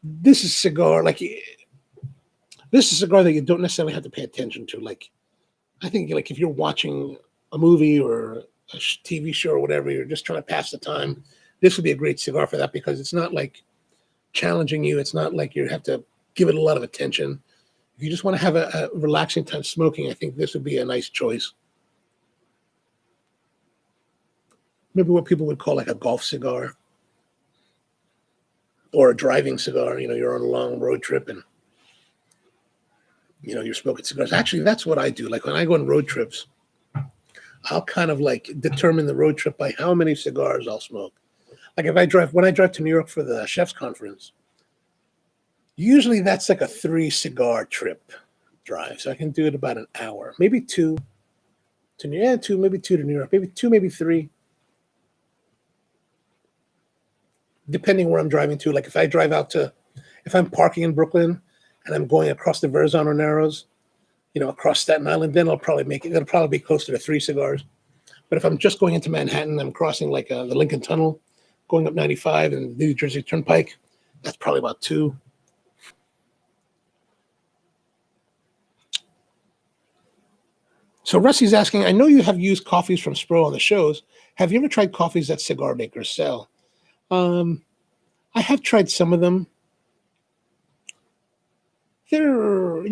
this is a cigar that you don't necessarily have to pay attention to. I think if you're watching a movie or a TV show or whatever, you're just trying to pass the time, this would be a great cigar for that, because it's not challenging you. It's not like you have to give it a lot of attention. If you just want to have a relaxing time smoking, I think this would be a nice choice. Maybe what people would call a golf cigar or a driving cigar. You're on a long road trip and, you're smoking cigars. Actually, that's what I do. When I go on road trips, I'll kind of determine the road trip by how many cigars I'll smoke. When I drive to New York for the chef's conference, usually that's a 3 cigar trip drive. So I can do it about an hour, maybe 2 to New York, maybe 2 to New York, maybe 2, maybe 3, depending where I'm driving to. If I'm parking in Brooklyn and I'm going across the Verrazano Narrows, across Staten Island, then it'll probably be closer to 3 cigars. But if I'm just going into Manhattan, I'm crossing the Lincoln Tunnel, going up 95 and the New Jersey Turnpike, that's probably about 2. So Rusty's asking, I know you have used coffees from Spro on the shows. Have you ever tried coffees that cigar makers sell? I have tried some of them. They're,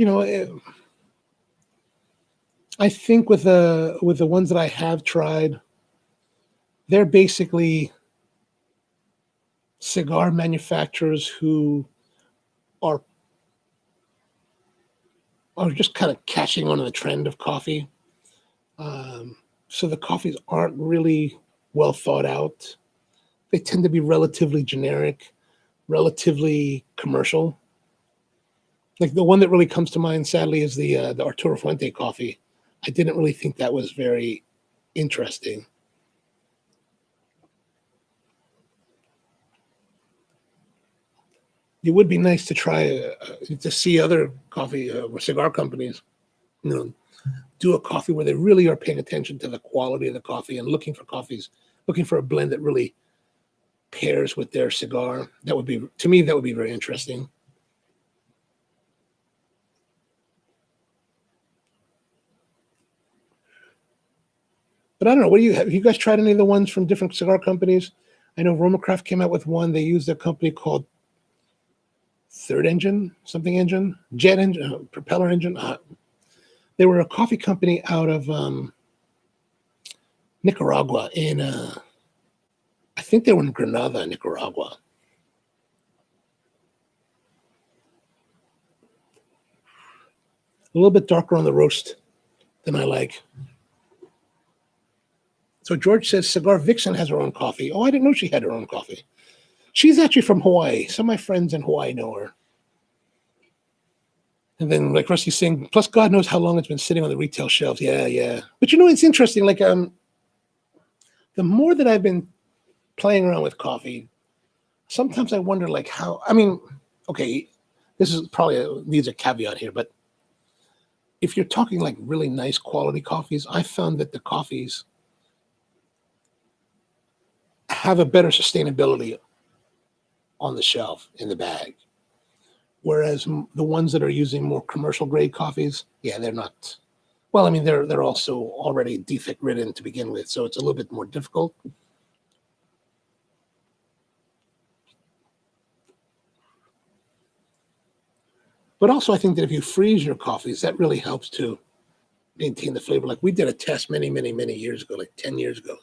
I think with the ones that I have tried, they're basically cigar manufacturers who are just kind of catching on to the trend of coffee. So the coffees aren't really well thought out. They tend to be relatively generic, relatively commercial. The one that really comes to mind, sadly, is the Arturo Fuente coffee. I didn't really think that was very interesting. It would be nice to try to see other coffee or cigar companies, do a coffee where they really are paying attention to the quality of the coffee and looking for a blend that really pairs with their cigar. That would be very interesting. But I don't know. Have you guys tried any of the ones from different cigar companies? I know Romacraft came out with one. They used a company called Third Engine, something engine, jet engine, propeller engine. They were a coffee company out of Nicaragua. I think they were in Granada, Nicaragua. A little bit darker on the roast than I like. So George says Cigar Vixen has her own coffee. Oh, I didn't know she had her own coffee. She's actually from Hawaii. Some of my friends in Hawaii know her. And then, like Rusty's saying, plus God knows how long it's been sitting on the retail shelves. Yeah, yeah. But it's interesting. Like, the more that I've been playing around with coffee, sometimes I wonder, like, how. I mean, okay, this is probably needs a caveat here, but if you're talking like really nice quality coffees, I found that the coffees have a better sustainability on the shelf in the bag. Whereas the ones that are using more commercial grade coffees, yeah, they're not. Well, I mean, they're also already defect ridden to begin with, so it's a little bit more difficult. But also, I think that if you freeze your coffees, that really helps to maintain the flavor. Like we did a test many, many, many years ago, like 10 years ago,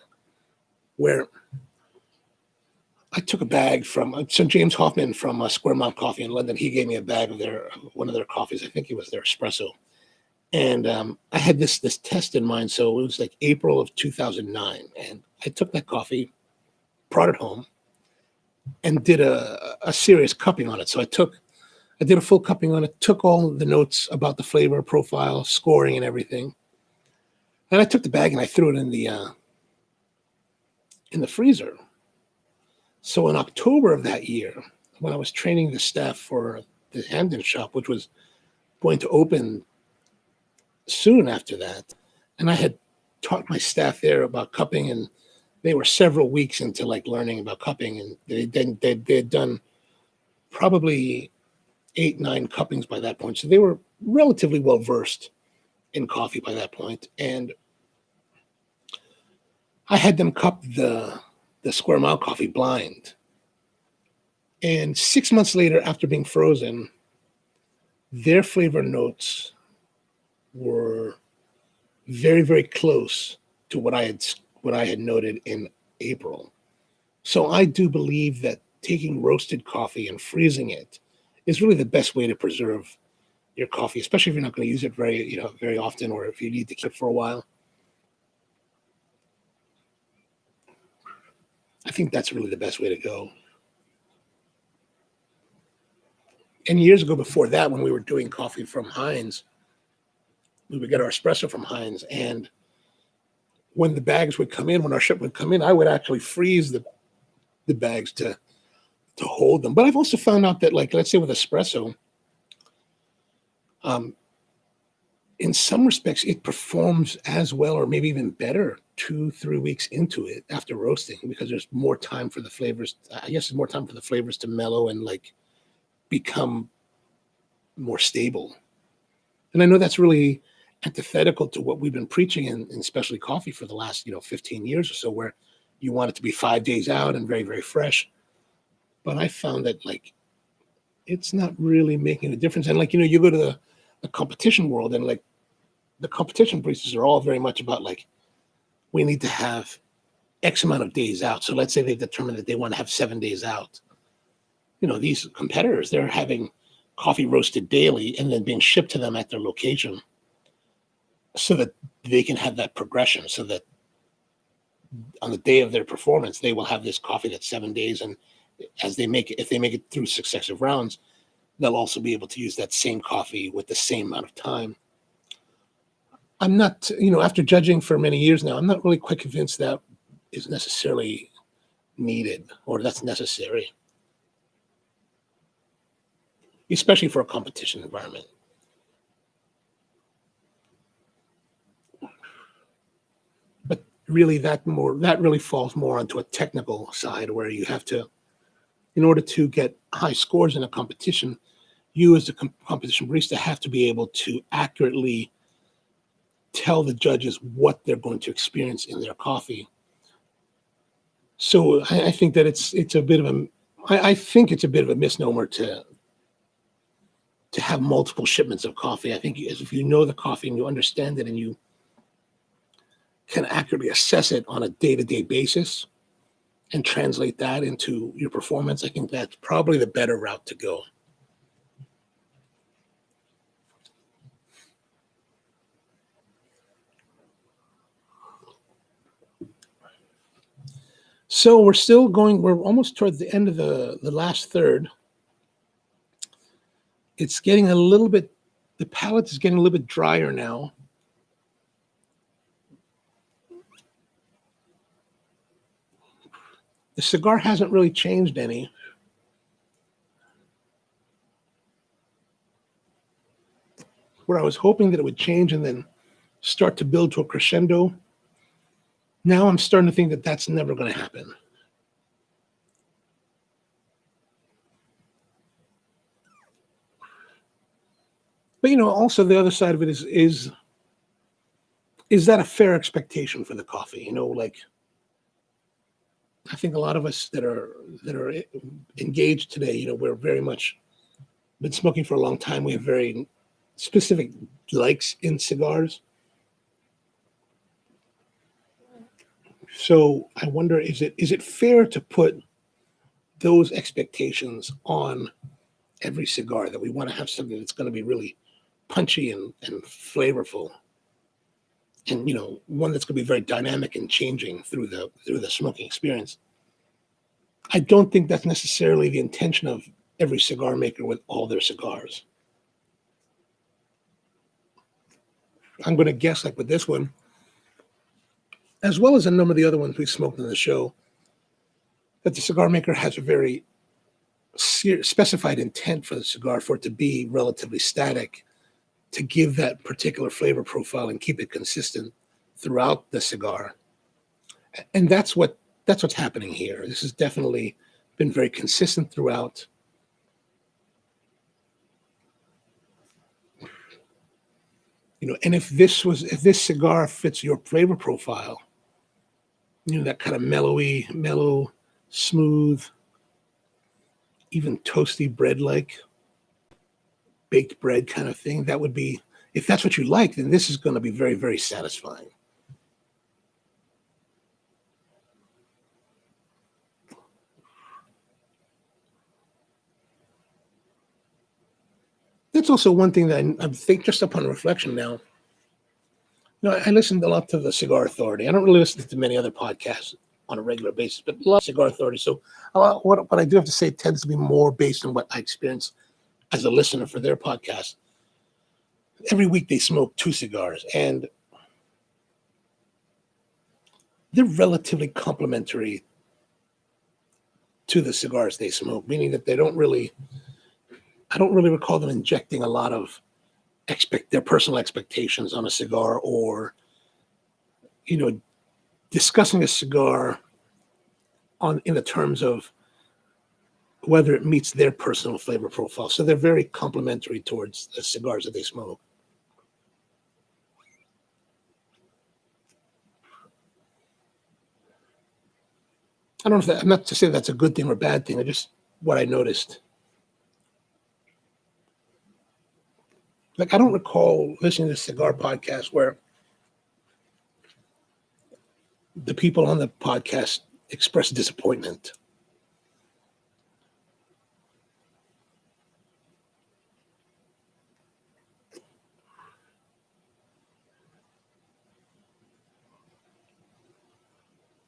where I took a bag from James Hoffman from Square Mount Coffee in London. He gave me a bag of one of their coffees. I think it was their espresso. And I had this test in mind. So it was like April of 2009. And I took that coffee, brought it home, and did a serious cupping on it. So I did a full cupping on it, took all the notes about the flavor profile, scoring, and everything. And I took the bag and I threw it in the freezer. So in October of that year, when I was training the staff for the Hamden shop, which was going to open soon after that, and I had taught my staff there about cupping, and they were several weeks into like learning about cupping, and they had done probably 8, 9 cuppings by that point. So they were relatively well versed in coffee by that point. And I had them cup the Square Mile coffee blind. And 6 months later, after being frozen, their flavor notes were very, very close to what I had noted in April. So I do believe that taking roasted coffee and freezing it is really the best way to preserve your coffee, especially if you're not going to use it very often, or if you need to keep it for a while. I think that's really the best way to go. And years ago before that, when we were doing coffee from Heinz, we would get our espresso from Heinz. And when the bags would come in, when our ship would come in, I would actually freeze the bags to hold them. But I've also found out that, like, let's say with espresso, in some respects, it performs as well or maybe even better 2-3 weeks into it after roasting, because there's more time for the flavors. I guess there's more time for the flavors to mellow and like become more stable. And I know that's really antithetical to what we've been preaching in specialty coffee for the last 15 years or so, where you want it to be 5 days out and very, very fresh. But I found that like it's not really making a difference. And like you go to the competition world, and like the competition baristas are all very much about like, we need to have X amount of days out. So let's say they determine that they want to have 7 days out. These competitors, they're having coffee roasted daily and then being shipped to them at their location so that they can have that progression, so that on the day of their performance, they will have this coffee that's 7 days. And if they make it through successive rounds, they'll also be able to use that same coffee with the same amount of time. I'm not, after judging for many years now, I'm not really quite convinced that is necessarily needed or that's necessary, especially for a competition environment. But really, that really falls more onto a technical side, where you have to, in order to get high scores in a competition, you as the competition barista have to be able to accurately tell the judges what they're going to experience in their coffee. So I think that it's a bit of a misnomer to have multiple shipments of coffee. I think if you know the coffee and you understand it and you can accurately assess it on a day-to-day basis, and translate that into your performance, I think that's probably the better route to go. So we're still going, we're almost towards the end of the last third. It's getting a little bit, the palate is getting a little bit drier now. The cigar hasn't really changed any. Where I was hoping that it would change and then start to build to a crescendo, now I'm starting to think that that's never going to happen. But, you know, also the other side of it is that a fair expectation for the coffee? You know, like, I think a lot of us that are engaged today, you know, we're very much been smoking for a long time. We have very specific likes in cigars. So I wonder, is it fair to put those expectations on every cigar, that we want to have something that's going to be really punchy and flavorful, and, you know, one that's going to be very dynamic and changing through the smoking experience? I don't think that's necessarily the intention of every cigar maker with all their cigars. I'm going to guess, like with this one, as well as a number of the other ones we've smoked on the show, that the cigar maker has a very specified intent for the cigar, for it to be relatively static, to give that particular flavor profile and keep it consistent throughout the cigar. And that's what's happening here. This has definitely been very consistent throughout. You know, and if this cigar fits your flavor profile, you know, that kind of mellow, smooth, even toasty bread-like, baked bread kind of thing, that would be, if that's what you like, then this is going to be very, very satisfying. That's also one thing that I think, just upon reflection now. You know, I listened a lot to the Cigar Authority. I don't really listen to many other podcasts on a regular basis, but a lot of Cigar Authority. So what I do have to say tends to be more based on what I experience as a listener for their podcast. Every week they smoke 2 cigars, and they're relatively complementary to the cigars they smoke, meaning that I don't really recall them injecting a lot of their personal expectations on a cigar, or, you know, discussing a cigar in the terms of whether it meets their personal flavor profile. So they're very complementary towards the cigars that they smoke. I don't know if I'm not to say that's a good thing or a bad thing. I just, what I noticed. Like, I don't recall listening to a cigar podcast where the people on the podcast express disappointment.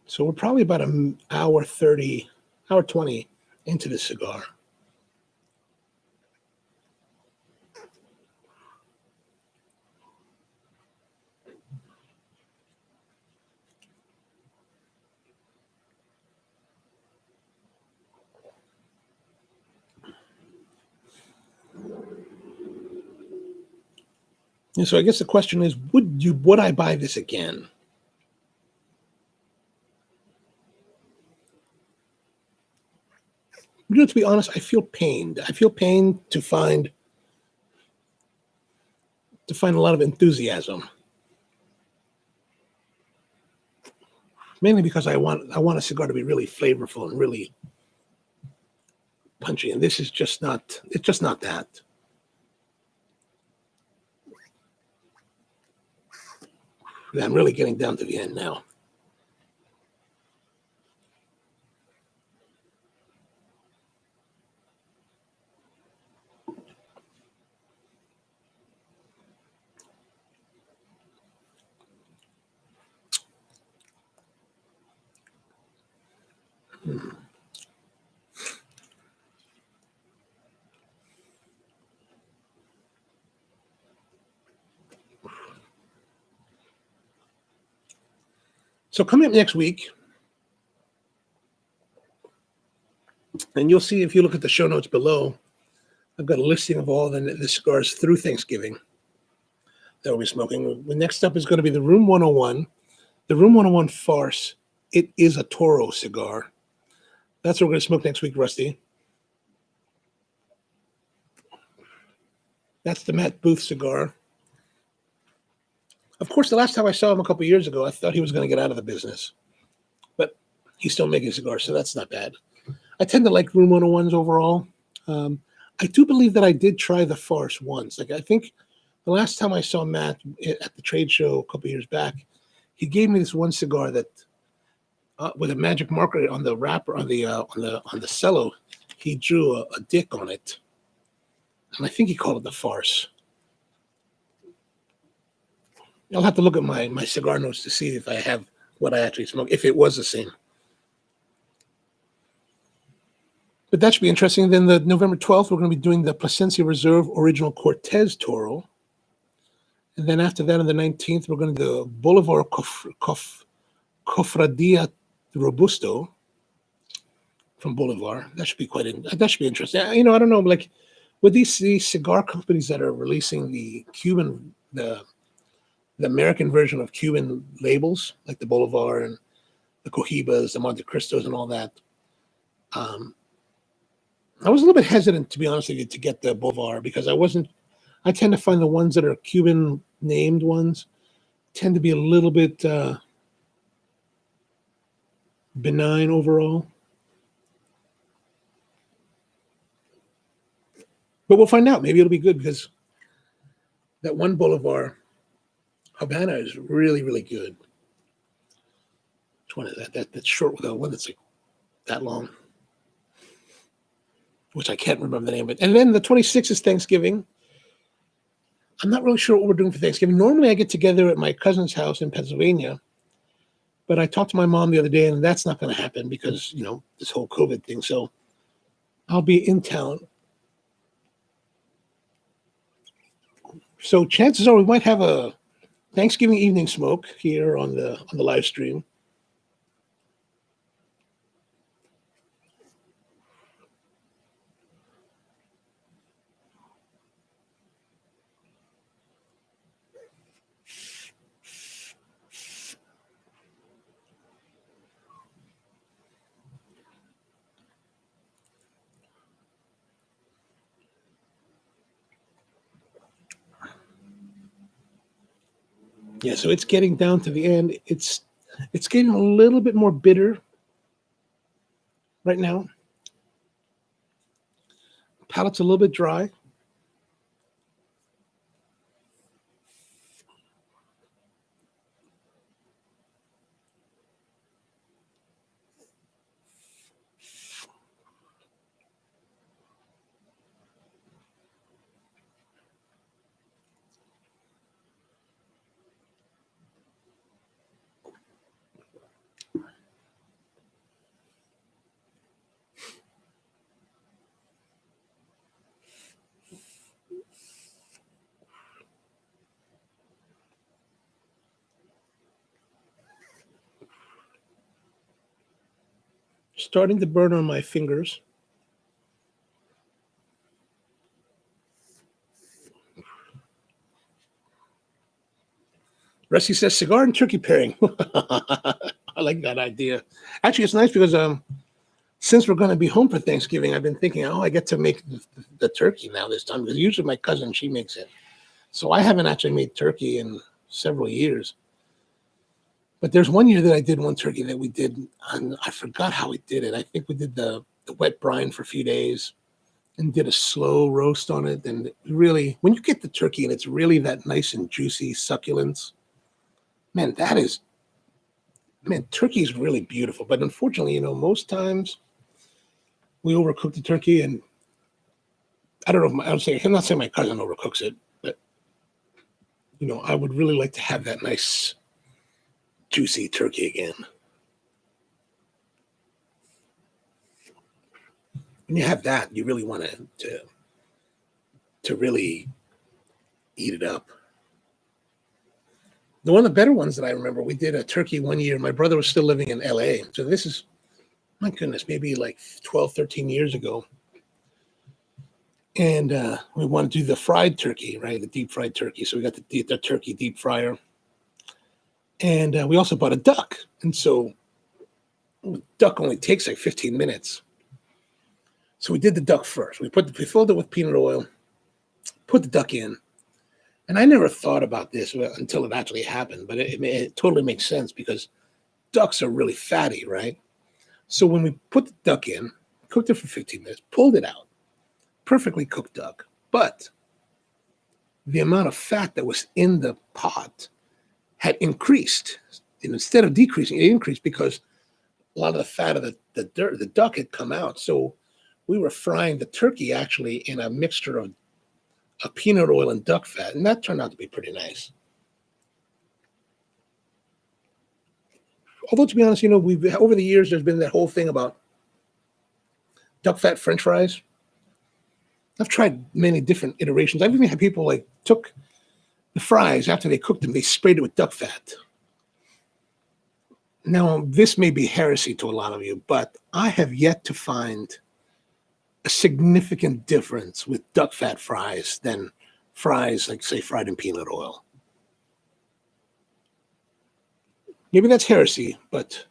So we're probably about an hour 30, hour 20 into the cigar. And so I guess the question is, would I buy this again? You know, to be honest, I feel pained. I feel pained to find a lot of enthusiasm. Mainly because I want a cigar to be really flavorful and really punchy, and this is just not. It's just not that. I'm really getting down to the end now. So coming up next week, and you'll see if you look at the show notes below, I've got a listing of all the cigars through Thanksgiving that we'll be smoking. The next up is going to be the Room 101. The Room 101 Farce. It is a Toro cigar. That's what we're going to smoke next week, Rusty. That's the Matt Booth cigar. Of course, the last time I saw him a couple years ago, I thought he was going to get out of the business. But he's still making cigars, so that's not bad. I tend to like Room 101s overall. I do believe that I did try the Farce once. Like I think the last time I saw Matt at the trade show a couple years back, he gave me this one cigar that, with a magic marker on the wrapper on the cello, he drew a dick on it, and I think he called it the Farce. I'll have to look at my cigar notes to see if I have what I actually smoked, if it was the same. But that should be interesting. Then the November 12th, we're going to be doing the Plasencia Reserve Original Cortez Toro. And then after that, on the 19th, we're going to do Bolivar Cofradia Robusto from Bolivar. That should be interesting. I don't know, like with these cigar companies that are releasing the American version of Cuban labels, like the Bolivar and the Cohibas, the Monte Cristos, and all that. I was a little bit hesitant, to be honest with you, to get the Bolivar because I tend to find the ones that are Cuban named ones tend to be a little bit benign overall. But we'll find out. Maybe it'll be good because that one Bolivar Habano is really, really good. Which one is that? That's short with the one that's like that long, which I can't remember the name of it. And then the 26th is Thanksgiving. I'm not really sure what we're doing for Thanksgiving. Normally I get together at my cousin's house in Pennsylvania, but I talked to my mom the other day and that's not going to happen because, this whole COVID thing. So I'll be in town. So chances are we might have a Thanksgiving evening smoke here on the live stream. Yeah, so it's getting down to the end. It's getting a little bit more bitter right now. Palate's a little bit dry. Starting to burn on my fingers. Rusty says cigar and turkey pairing. I like that idea. Actually, it's nice because since we're going to be home for Thanksgiving, I've been thinking, I get to make the turkey now this time because usually my cousin, she makes it. So I haven't actually made turkey in several years. But there's one year that I did one turkey that we did, and I forgot how we did it. I think we did the wet brine for a few days and did a slow roast on it. And really, when you get the turkey and it's really that nice and juicy succulence, man, turkey is really beautiful. But unfortunately, most times we overcook the turkey, and I don't know. I'm not saying my cousin overcooks it, but I would really like to have that nice, juicy turkey again. when you have that, you really want to really eat it up. One of the better ones that I remember, we did a turkey one year. My brother was still living in LA. So this is, my goodness, maybe like 12, 13 years ago. And we wanted to do the fried turkey, right? The deep fried turkey. So we got the turkey deep fryer. And we also bought a duck. And so duck only takes like 15 minutes. So we did the duck first. We filled it with peanut oil, put the duck in. And I never thought about this until it actually happened, but it totally makes sense because ducks are really fatty, right? So when we put the duck in, cooked it for 15 minutes, pulled it out, perfectly cooked duck, but the amount of fat that was in the pot had increased. And instead of decreasing, it increased because a lot of the fat of the duck had come out. So we were frying the turkey actually in a mixture of peanut oil and duck fat, and that turned out to be pretty nice. Although, to be honest, we've over the years, there's been that whole thing about duck fat French fries. I've tried many different iterations. I've even had people like took the fries after they cooked them, they sprayed it with duck fat. Now, this may be heresy to a lot of you, but I have yet to find a significant difference with duck fat fries than fries like, say, fried in peanut oil. Maybe that's heresy, but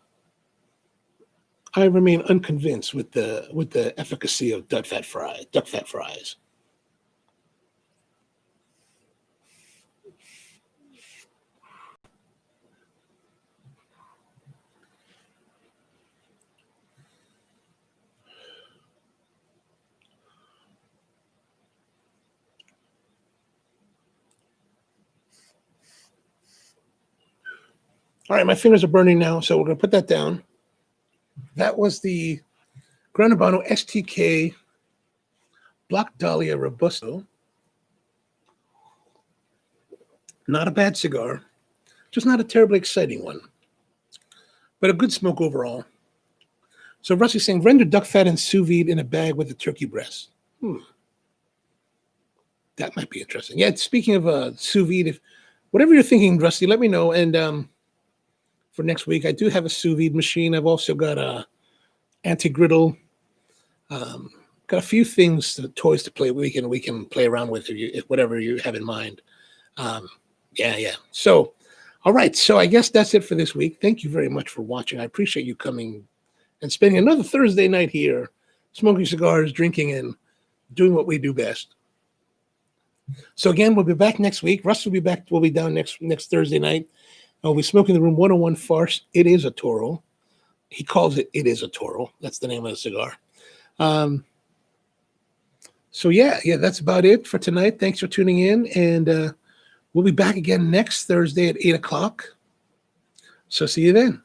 I remain unconvinced with the efficacy of duck fat fries. All right, my fingers are burning now, so we're going to put that down. That was the Gran Habano S.T.K. Black Dahlia Robusto. Not a bad cigar, just not a terribly exciting one, but a good smoke overall. So Rusty's saying, render duck fat and sous vide in a bag with a turkey breast. That might be interesting. Yeah, speaking of sous vide, whatever you're thinking, Rusty, let me know. And for next week, I do have a sous vide machine. I've also got a anti-griddle. Got a few things, toys to play. We can play around with if whatever you have in mind. Yeah. So, all right. So I guess that's it for this week. Thank you very much for watching. I appreciate you coming and spending another Thursday night here, smoking cigars, drinking, and doing what we do best. So again, we'll be back next week. Russ will be back. We'll be down next Thursday night. I'll be smoking the Room 101 Farce. It is a Toro. He calls it is a Toro. That's the name of the cigar. So yeah, that's about it for tonight. Thanks for tuning in, and we'll be back again next Thursday at 8 o'clock. So see you then.